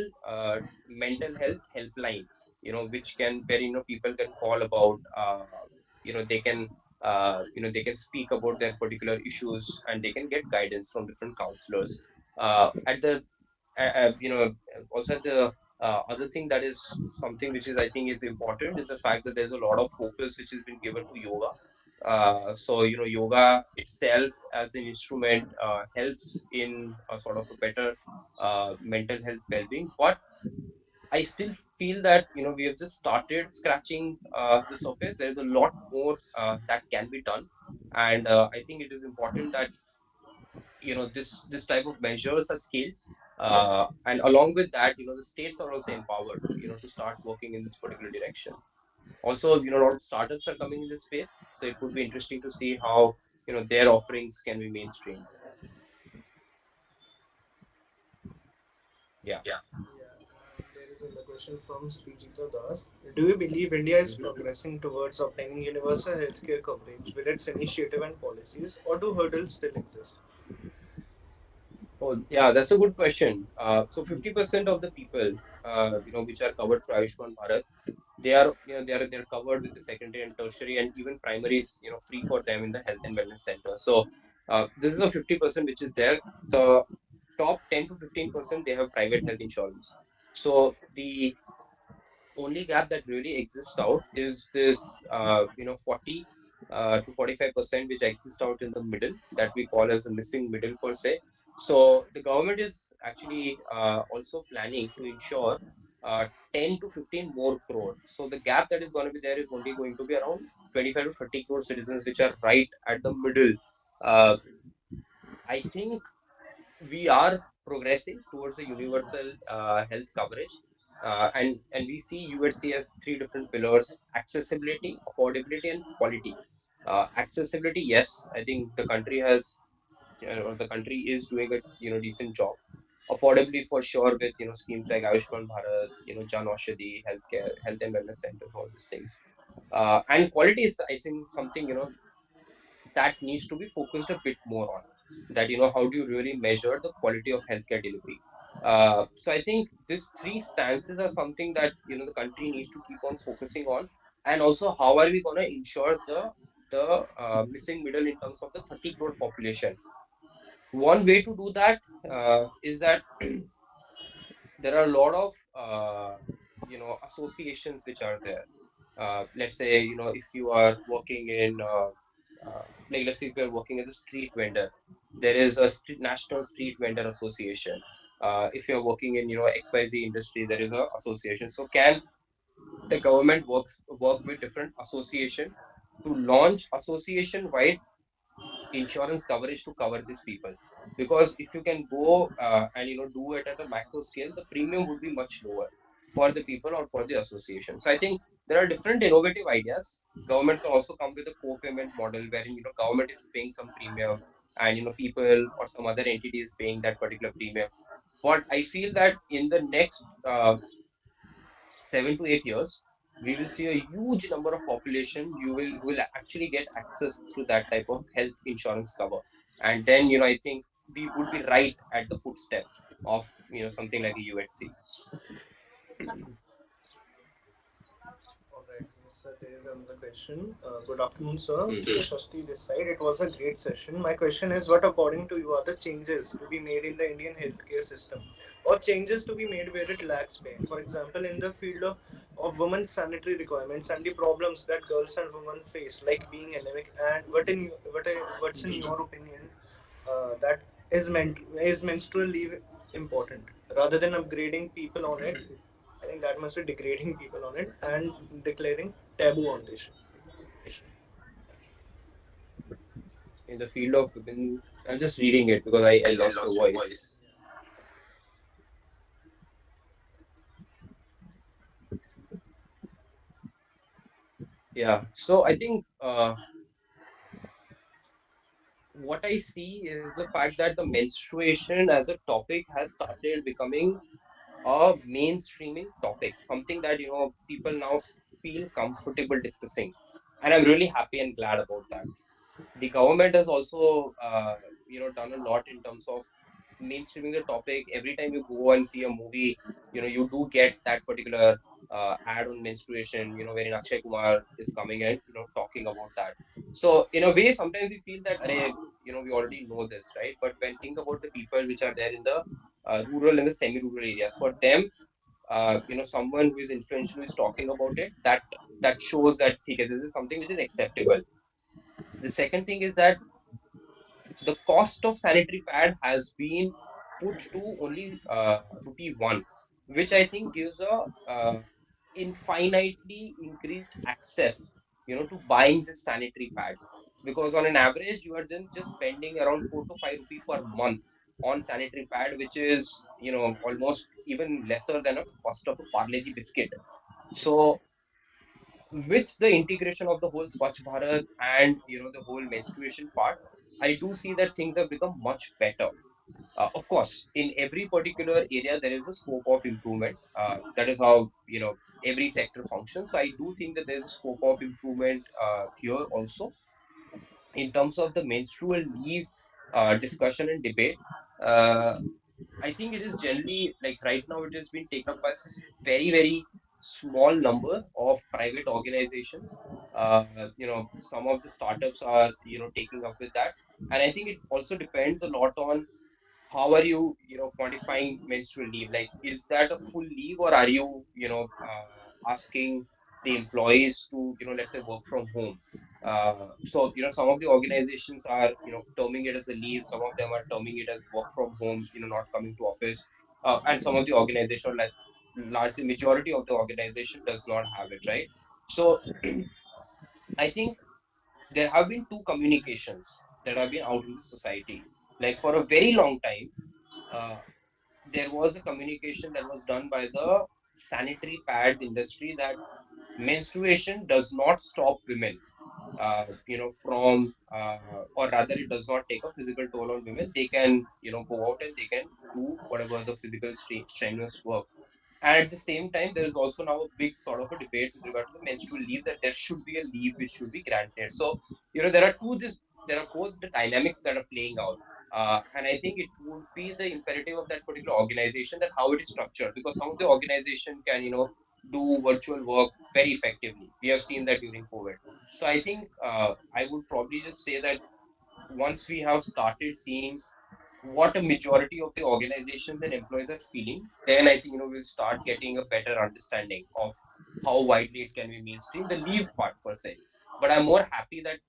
mental health helpline, which can where people can call about they can they can speak about their particular issues and they can get guidance from different counselors at the also at the other thing that is something which is I think is important is the fact that there's a lot of focus which has been given to yoga. So yoga itself as an instrument helps in a sort of a better mental health well-being. But I still feel that we have just started scratching the surface. There is a lot more that can be done, and I think it is important that this type of measures are scaled and along with that the states are also empowered to start working in this particular direction. Also a lot of startups are coming in this space, so it would be interesting to see how their offerings can be mainstreamed. Yeah. Yeah, and there is another question from Srijita Das. Do you believe India is Mhm. progressing towards obtaining universal healthcare coverage with its initiative and policies, or do hurdles still exist? Oh, yeah, that's a good question. So 50% of the people, which are covered through Ayushman Bharat, they are, they're covered with the secondary and tertiary, and even primary is, free for them in the health and wellness center. So this is a 50% which is there. The top 10 to 15%, they have private health insurance. So the only gap that really exists out is this 40 to 45% which exists out in the middle, that we call as a missing middle per se. So the government is actually also planning to ensure 10 to 15 more crore. So the gap that is going to be there is only going to be around 25 to 30 crore citizens which are right at the middle. uh, I think we are progressing towards a universal health coverage. And we see UHC as three different pillars: accessibility, affordability, and quality. Accessibility, yes, I think the country has, or the country is doing a decent job. Affordably, for sure, with schemes like Ayushman Bharat, Jan Aushadhi, healthcare, health and wellness centers, all these things. And quality is, I think, something that needs to be focused a bit more on. That how do you really measure the quality of healthcare delivery? So I think these three stances are something that the country needs to keep on focusing on, and also how are we going to ensure the missing middle in terms of the 30 crore population. One way to do that is that there are a lot of associations which are there. Let's say if you are working in like let's say if you're working as a street vendor, there is a national street vendor association. If you're working in XYZ industry, there is a association. So can the government work with different association to launch association wide insurance coverage to cover these people? Because if you can go and do it at a macro scale, the premium would be much lower for the people or for the association. So I think there are different innovative ideas. Government can also come with a co-payment model wherein government is paying some premium and people or some other entity is paying that particular premium. But I feel that in the next 7 to 8 years, we will see a huge number of population who will actually get access to that type of health insurance cover. And then, I think we would be right at the footstep of, something like a UHC. Alright, sir, there is another question. Good afternoon, sir. Hmm. Shashti this side. It was a great session. My question is, what according to you are the changes to be made in the Indian healthcare system or changes to be made where it lacks pain. For example, in the field of women's sanitary requirements and the problems that girls and women face, like being anemic, and what's in your opinion that is menstrual leave important rather than upgrading people on it? I think that must be degrading people on it and declaring taboo on this issue. In the field of women, I'm just reading it because I lost your voice. Yeah. So I think what I see is the fact that the menstruation as a topic has started becoming a mainstreaming topic, something that people now feel comfortable discussing, and I'm really happy and glad about that. The government has also done a lot in terms of mainstreaming the topic. Every time you go and see a movie, you do get that particular ad on menstruation, wherein Akshay Kumar is coming and talking about that. So in a way, sometimes we feel that we already know this, right? But when think about the people which are there in the rural and the semi-rural areas, for them, someone who is influential is talking about it, that shows that okay, this is something which is acceptable. The second thing is that the cost of sanitary pad has been put to only rupee 1, which I think gives a infinitely increased access, to buying the sanitary pads. Because on an average, you are then just spending around 4 to 5 rupee per month on sanitary pad, which is, almost even lesser than a cost of a Parle-G biscuit. So with the integration of the whole Swachh Bharat and the whole menstruation part, I do see that things have become much better. Of course, in every particular area there is a scope of improvement. That is how every sector functions. So I do think that there is a scope of improvement here also in terms of the menstrual leave discussion and debate. Uh, I think it is generally like right now it has been taken up by very, very small number of private organizations. Some of the startups are, taking up with that. And I think it also depends a lot on how are you, quantifying menstrual leave? Like, is that a full leave or are you, asking the employees to, let's say work from home? So, some of the organizations are, terming it as a leave. Some of them are terming it as work from home, not coming to office. And some of the organization, like largely majority of the organization does not have it, right? So I think there have been two communications that have been out in the society. Like for a very long time, uh, there was a communication that was done by the sanitary pads industry that menstruation does not stop women, from, or rather, it does not take a physical toll on women. They can, go out and they can do whatever the physical strenuous work. And at the same time, there is also now a big sort of a debate with regard to the menstrual leave that there should be a leave which should be granted. So, there are both the dynamics that are playing out. And I think it would be the imperative of that particular organization that how it is structured, because some of the organization can, do virtual work very effectively. We have seen that during COVID. So I think I would probably just say that once we have started seeing what a majority of the organizations and employees are feeling, then I think we'll start getting a better understanding of how widely it can be mainstream, the leave part per se. But I'm more happy that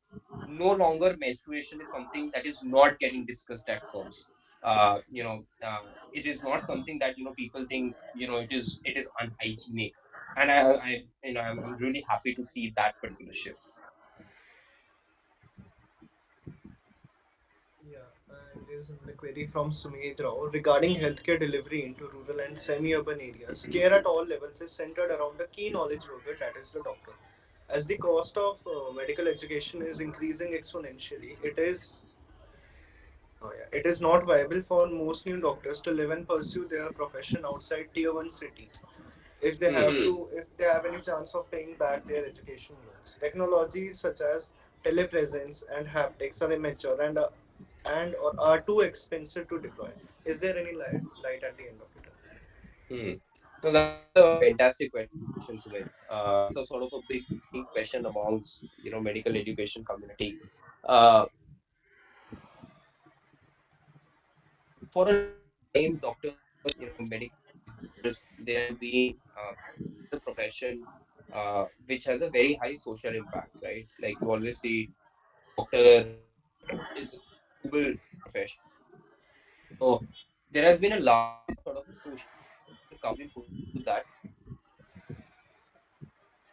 no longer menstruation is something that is not getting discussed at homes. It is not something that people think it is unhygienic, and I'm really happy to see that particular shift. Yeah, and there's another query from Sumit Rao regarding healthcare delivery into rural and semi-urban areas. Care at all levels is centered around a key knowledge worker, that is the doctor. As the cost of medical education is increasing exponentially, it is not viable for most new doctors to live and pursue their profession outside tier one cities Hmm. if they have any chance of paying back their education loans. Technologies such as telepresence and haptics are immature and or are too expensive to deploy. Is there any light at the end of it? Hmm. So that's a fantastic question, Sumit. It's a sort of a big burning question amongst medical education community. Uh, for a long time, doctors medical editors, they are being in the profession which has a very high social impact, right? Like you always see doctor is a global profession. So there has been a large sort of a social pressure coming put into that.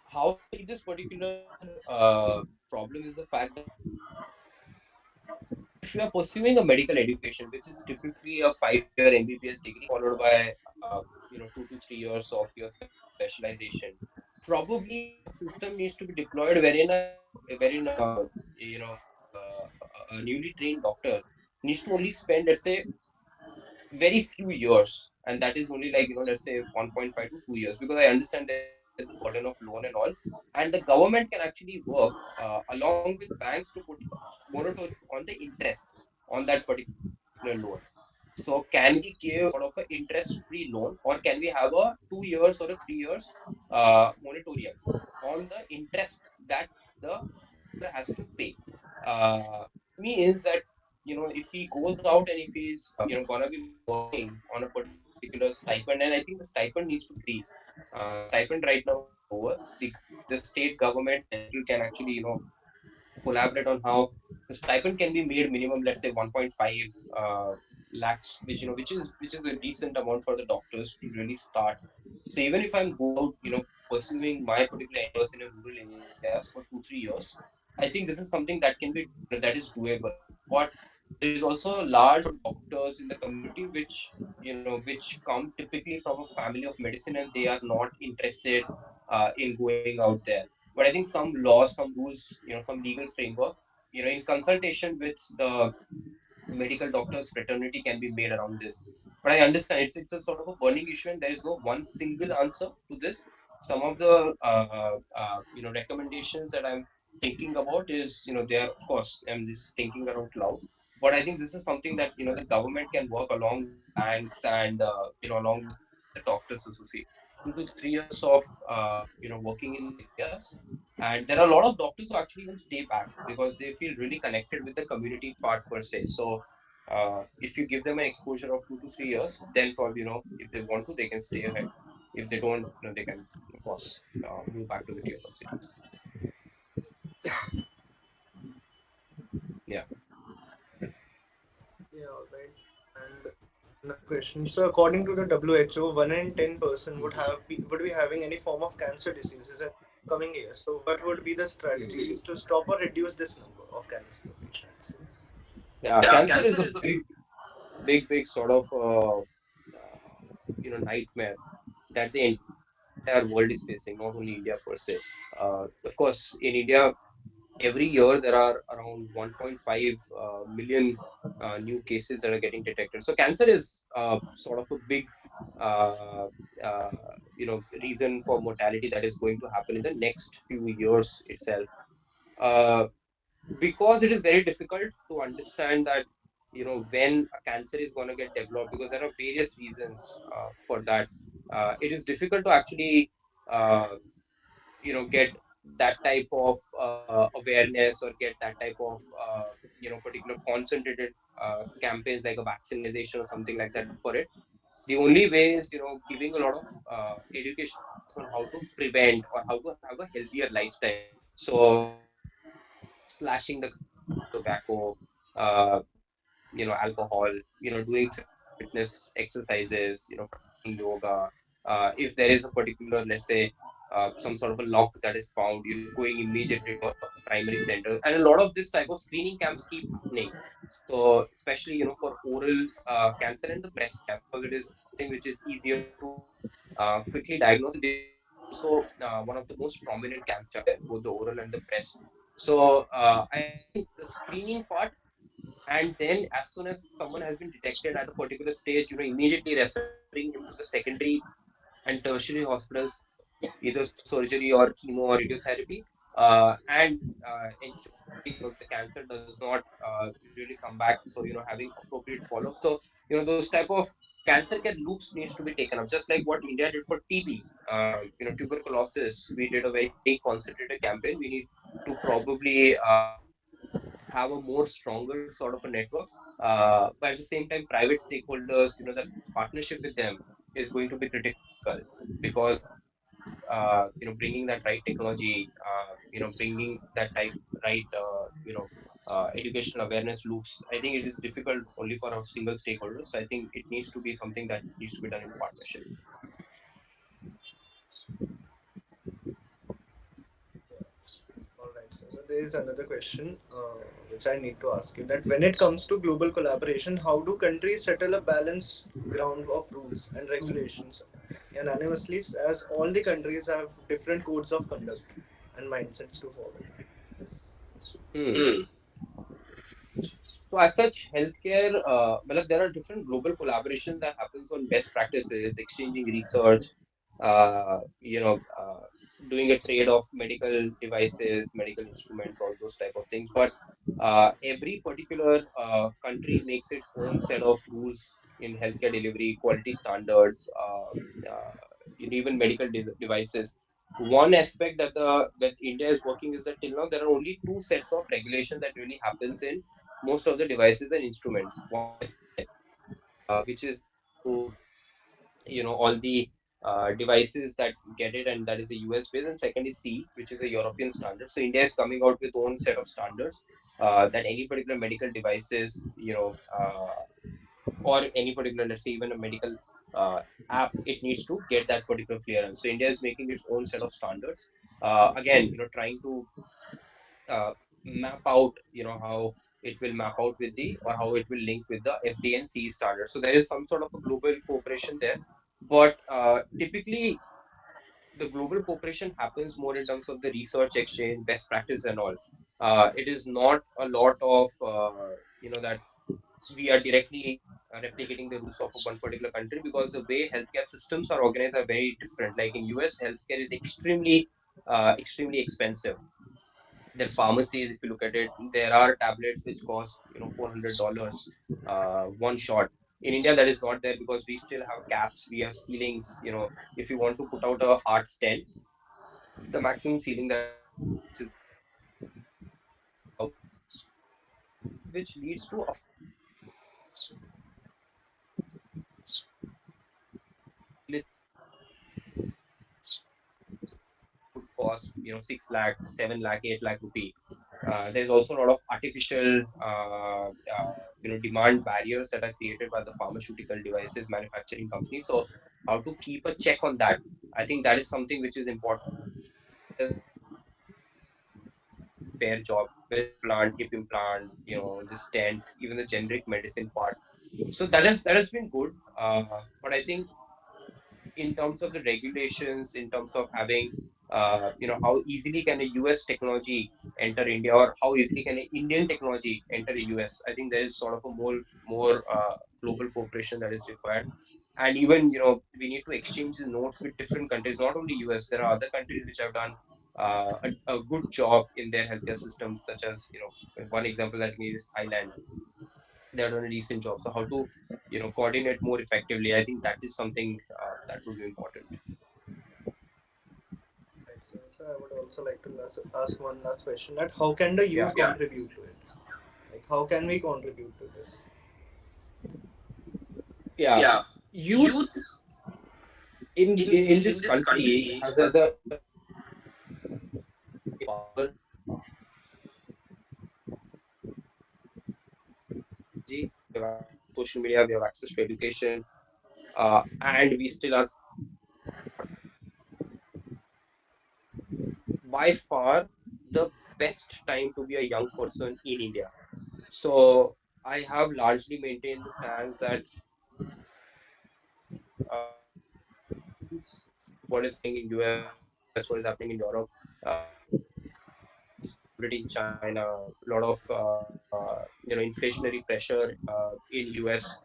How I see this particular problem is the fact that if you are pursuing a medical education, which is typically a 5-year MBBS degree followed by 2 to 3 years of your specialization, probably that system needs to be deployed wherein a newly trained doctor needs to only spend, let's say, very few years, and that is only like let's say 1.5 to 2 years, because I understand there's a burden of loan and all, and the government can actually work along with banks to put moratorium on the interest on that particular loan. So can we give sort of an interest-free loan, or can we have a 2 years or a 3 years moratorium on the interest that the doctor has to pay? Me is that if he goes out and if he's gonna be working on a particular stipend, and I think the stipend needs to increase. The stipend right now is lower. The state government, central can actually collaborate on how the stipend can be made minimum, let's say 1.5 lakhs, which is a decent amount for the doctors to really start. So even if I'm going out, pursuing my particular endeavors in a rural areas for 2-3 years, I think this is something that can be done, that is doable. But there is also a large doctors in the community which come typically from a family of medicine, and they are not interested in going out there. But I think some laws, some rules, some legal framework, in consultation with the medical doctors fraternity can be made around this. But I understand it's a sort of a burning issue, and there is no one single answer to this. Some of the recommendations that I'm thinking about is they are, of course, I'm just thinking out loud. But I think this is something that the government can work along with the banks and along with the doctors association. 2 to 3 years of working in these areas, and there are a lot of doctors who actually even stay back because they feel really connected with the community part per se. So if you give them an exposure of 2 to 3 years, then probably if they want to, they can stay ahead. If they don't, they can of course move back to the tier one cities. Yeah. Yeah, all right. And another question. So, according to the WHO, 1 in 10 person would be having any form of cancer diseases in coming years. So, what would be the strategies to stop or reduce this number of cancer patients? Yeah, cancer is a big sort of nightmare that the entire world is facing, not only India per se. Of course, in India, every year there are around 1.5 million new cases that are getting detected. So cancer is sort of a big uh, uh, reason for mortality that is going to happen in the next few years itself. Uh, because it is very difficult to understand that when a cancer is going to get developed, because there are various reasons for that. It is difficult to actually uh, get that type of awareness, or get that type of particular concentrated campaigns like a vaccination or something like that for it. The only way is giving a lot of education on how to prevent or how to have a healthier lifestyle. So slashing the consumption of tobacco, alcohol, doing fitness exercises, practicing yoga. If there is a particular, let's say, some sort of a lock that is found, going immediately to a primary center. And a lot of this type of screening camps keep happening. So, especially, for oral cancer and the breast cancer, because it is something which is easier to quickly diagnose. Because it is also one of the most prominent cancer out there, both the oral and the breast. So, I think the screening part, and then as soon as someone has been detected at a particular stage, immediately referring him to the secondary and tertiary hospitals for either surgery or chemo or radiotherapy, and ensuring that the cancer does not really come back. So having appropriate follow-up. So those type of cancer care loops needs to be taken up, just like what India did for TB. Tuberculosis, we did a very concentrated campaign. We need to probably have a more stronger sort of a network But at the same time, private stakeholders, that partnership with them is going to be critical because bringing that right technology, bringing that right educational awareness loops. I think it is difficult only for a single stakeholder. So I think it needs to be something that needs to be done in partnership. All right, so there is another question which I need to ask you, that when it comes to global collaboration, how do countries settle a balanced ground of rules and regulations unanimously, as all the countries have different codes of conduct and mindsets to follow? Hmm. So as such, healthcare, well, there are different global collaboration that happens on best practices, exchanging research, doing a trade of medical devices, medical instruments, all those type of things. But every particular country makes its own set of rules in healthcare delivery, quality standards, even medical devices. One aspect that India is working is that till now there are only two sets of regulation that really happens in most of the devices and instruments. One is FDA, which is linked to all the devices that get it, and that is a US based. And second is C, which is a European standard. So India is coming out with own set of standards that any particular medical devices, or any particular, let's say even a medical uh, app, it needs to get that particular clearance. So India is making its own set of standards. Again, trying to uh, map out, how it will map out with the, or how it will link with the FDA and CE standards. So there is some sort of a global cooperation there, but typically the global cooperation happens more in terms of the research exchange, best practice, and all. It is not a lot of that we are directly replicating the rules of one particular country, because the way healthcare systems are organized are very different. Like in US, healthcare is extremely expensive. Their pharmacies, if you look at it, there are tablets which cost $400 one shot. In India, that is not there because we still have caps, we have ceilings. If you want to put out a heart stent, the maximum ceiling that you can put is about $1,000, which leads to affordability of healthcare. That could cost 6 lakh, 7 lakh, 8 lakh rupee. There's also a lot of artificial demand barriers that are created by the pharmaceutical devices manufacturing companies. So how to keep a check on that, I think that is something which is important. Vendors are doing a fair job. Breast implant, hip implant, the stents, even the generic medicine part. So that has been good. But I think in terms of the regulations, in terms of having, how easily can a US technology enter India, or how easily can an Indian technology enter a US? I think there is sort of a more global cooperation that is required. And even, we need to exchange the notes with different countries, not only US. There are other countries which have done a good job in their healthcare systems, such as, one example that I give is Thailand. They have done a decent job. So how to, coordinate more effectively? I think that is something that would be important. Right, so I would also like to ask one last question, that how can the Yeah, youth contribute to it? Like, how can we contribute to this? yeah. Youth in this country has a power. Technology. We have access to social media. We have access to education, and we still are by far the best time to be a young person in India. So I have largely maintained the stance that happens, what is happening in US, what is happening in Europe, instability in China, a lot of inflationary pressure in US.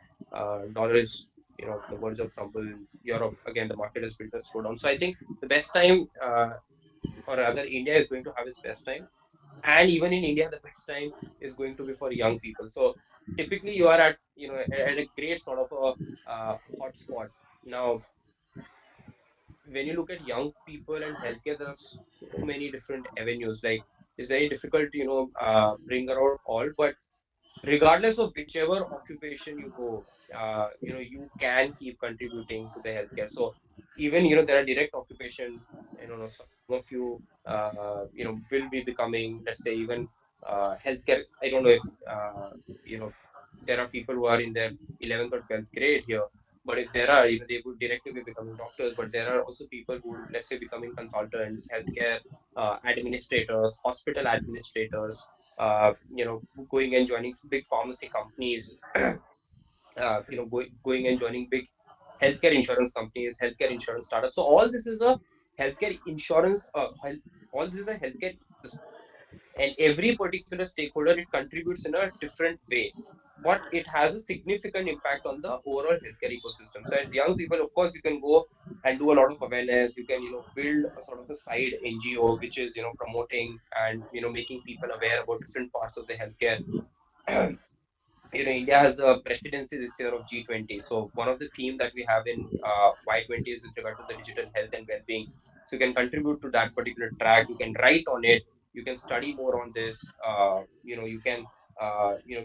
Dollar is on the verge of crumble. Europe, again, the market has built a slowdown. So I think the best time, or rather, India is going to have its best time, and even in India, the best time is going to be for young people. So typically, you are at at a great sort of a hot spot now. When you look at young people and healthcare, there are so many different avenues. Like, it's very difficult to bring around all, but regardless of whichever occupation you go, you can keep contributing to the healthcare. So even, there are direct occupation, some of you, will be becoming, let's say, even healthcare. I don't know if, there are people who are in their 11th or 12th grade here, but if there are, they would directly be becoming doctors, but there are also people who would, let's say, becoming consultants, healthcare administrators, hospital administrators, going and joining big pharmacy companies, going and joining big healthcare insurance companies, healthcare insurance startups. So all this is a healthcare insurance, all this is a healthcare ecosystem, and every particular stakeholder, it contributes in a different way, but it has a significant impact on the overall healthcare ecosystem. So as young people, of course, you can go and do a lot of awareness. You can, build a sort of a side NGO which is, promoting and, making people aware about different parts of the healthcare. India has the presidency this year of G20. So one of the theme that we have in Y20 is with regard to the digital health and well-being. So you can contribute to that particular track. You can write on it. You can study more on this. You can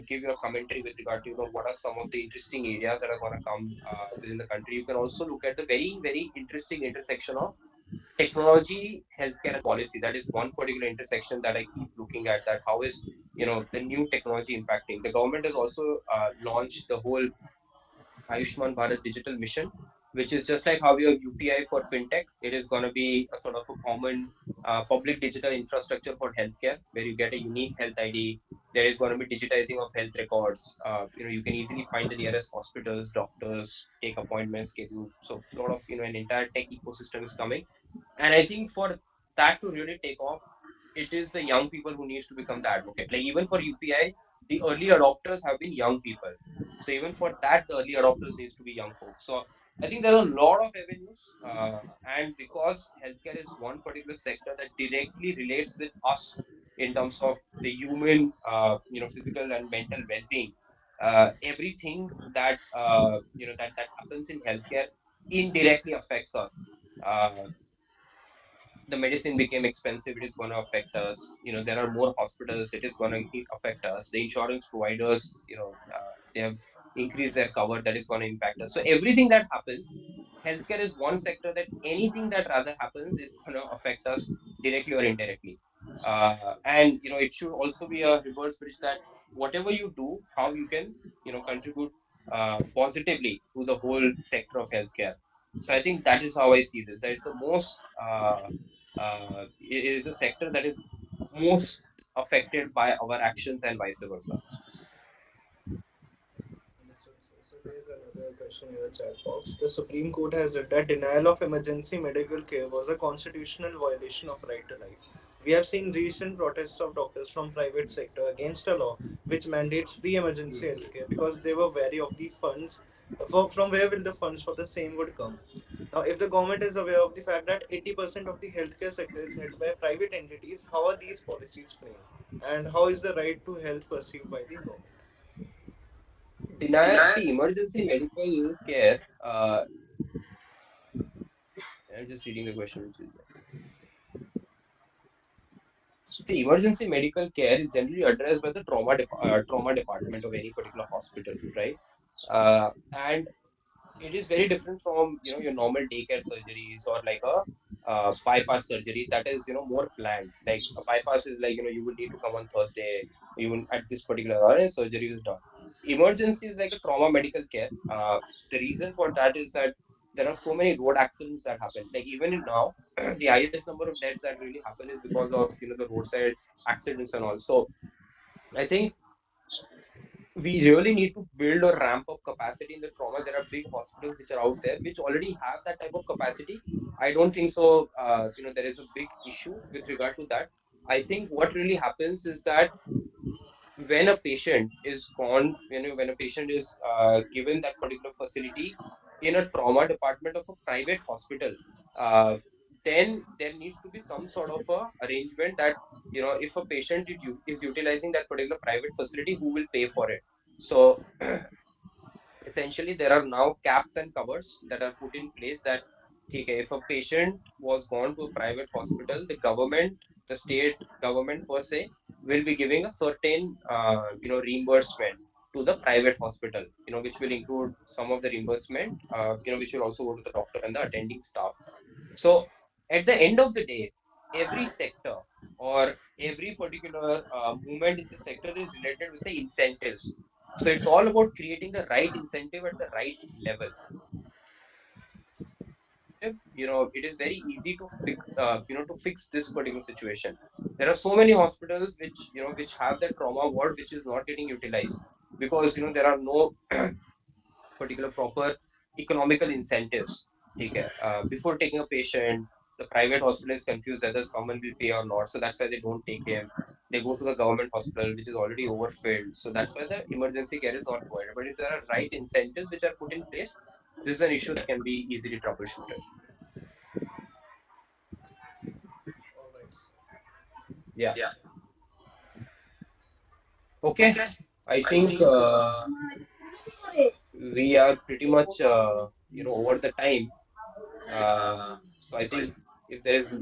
give your commentary with regard to, what are some of the interesting areas that are going to come within the country. You can also look at the very, very interesting intersection of technology, healthcare, and policy. That is one particular intersection that I keep looking at. That how is, the new technology impacting. The government has also launched the whole Ayushman Bharat Digital Mission, which is just like how we have UPI for fintech. It is going to be a sort of a common public digital infrastructure for healthcare, where you get a unique health ID. There is going to be digitizing of health records. You can easily find the nearest hospitals, doctors, take appointments, schedule. So a lot of, an entire tech ecosystem is coming. And I think for that to really take off, it is the young people who needs to become the advocate. Like even for UPI, the early adopters have been young people. So even for that, the early adopters needs to be young folks. So I think there are a lot of avenues, and because healthcare is one particular sector that directly relates with us in terms of the human, physical and mental well-being, everything that that happens in healthcare indirectly affects us. The medicine became expensive, it is going to affect us. There are more hospitals, it is going to affect us. The insurance providers, they have increased their cover, that is going to impact us. So everything that happens, healthcare is one sector that anything that rather happens is going to affect us directly or indirectly. And it should also be a reverse bridge, that whatever you do, how you can contribute positively to the whole sector of healthcare. So I think that is how I see this. That it's the most it is a sector that is most affected by our actions and vice versa. So there's another question in the chat box. The Supreme Court has said that denial of emergency medical care was a constitutional violation of right to life. We have seen recent protests of doctors from private sector against a law which mandates free emergency health care because they were wary of the funds. From where will the funds for the same would come? Now, if the government is aware of the fact that 80% of the healthcare sector is held by private entities, how are these policies framed? And how is the right to health perceived by the government? Denial, see, emergency medical care. I'm just reading the question, which is see, emergency medical care is generally addressed by the trauma department of any particular hospital, right? And it is very different from your normal daycare surgeries or like a bypass surgery that is more planned. Like a bypass is like you will need to come on Thursday, even at this particular hour, and surgery is done. Emergency is like a trauma medical care. The reason for that is that there are so many road accidents that happen. Like even in now, the highest number of deaths that really happen is because of the roadside accidents and all. So I think we really need to build or ramp up capacity in the trauma. There are big hospitals which are out there which already have that type of capacity. I don't think so. There is a big issue with regard to that. I think what really happens is that when a patient is gone, when a patient is given that particular facility in a trauma department of a private hospital, uh, then there needs to be some sort of a arrangement that if a patient is utilizing that particular private facility, who will pay for it. So essentially there are now caps and covers that are put in place that okay, if a patient was gone to a private hospital, the government the state government per se will be giving a certain reimbursement to the private hospital, which will include some of the reimbursement, which will also go to the doctor and the attending staff. So at the end of the day, every sector or every particular movement in the sector is related with the incentives. So it's all about creating the right incentive at the right level. It is very easy to fix this particular situation. There are so many hospitals which have the trauma ward which is not getting utilized because there are no particular proper economical incentives. Okay. Before taking a patient, the private hospital is confused whether someone will pay or not. So that's why they don't take him. They go to the government hospital, which is already overfilled. So that's why the emergency care is not provided. But if there are right incentives which are put in place, this is an issue that can be easily troubleshooted. All right. Yeah. Okay. I think we are pretty much over the time. So I think if there is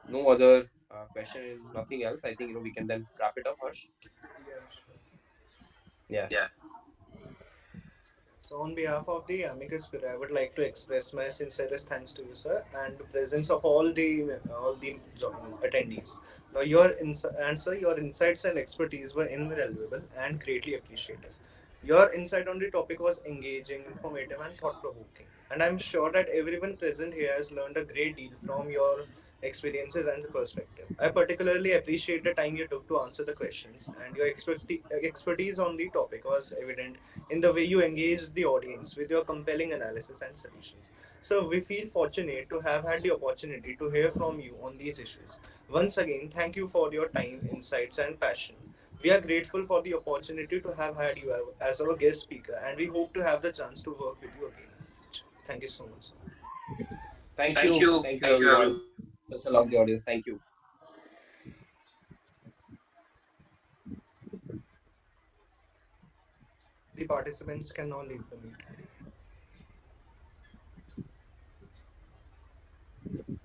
no other question and nothing else, I think we can then wrap it up, Harsh. Yeah, sure. Yeah. So, on behalf of the amicus curiae, I would like to express my sincerest thanks to you, sir, and the presence of all the attendees. Now, your insights and expertise were invaluable and greatly appreciated. Your insight on the topic was engaging, informative, and thought-provoking. And I'm sure that everyone present here has learned a great deal from your experiences and perspective. I particularly appreciate the time you took to answer the questions, and your expertise on the topic was evident in the way you engaged the audience with your compelling analysis and solutions. So, we feel fortunate to have had the opportunity to hear from you on these issues. Once again, thank you for your time, insights, and passion. We are grateful for the opportunity to have had you as our guest speaker, and we hope to have the chance to work with you again in the future. Thank you so much, sir. Thank you, everyone. Such a lovely audience. Thank you. The participants can now leave the meeting.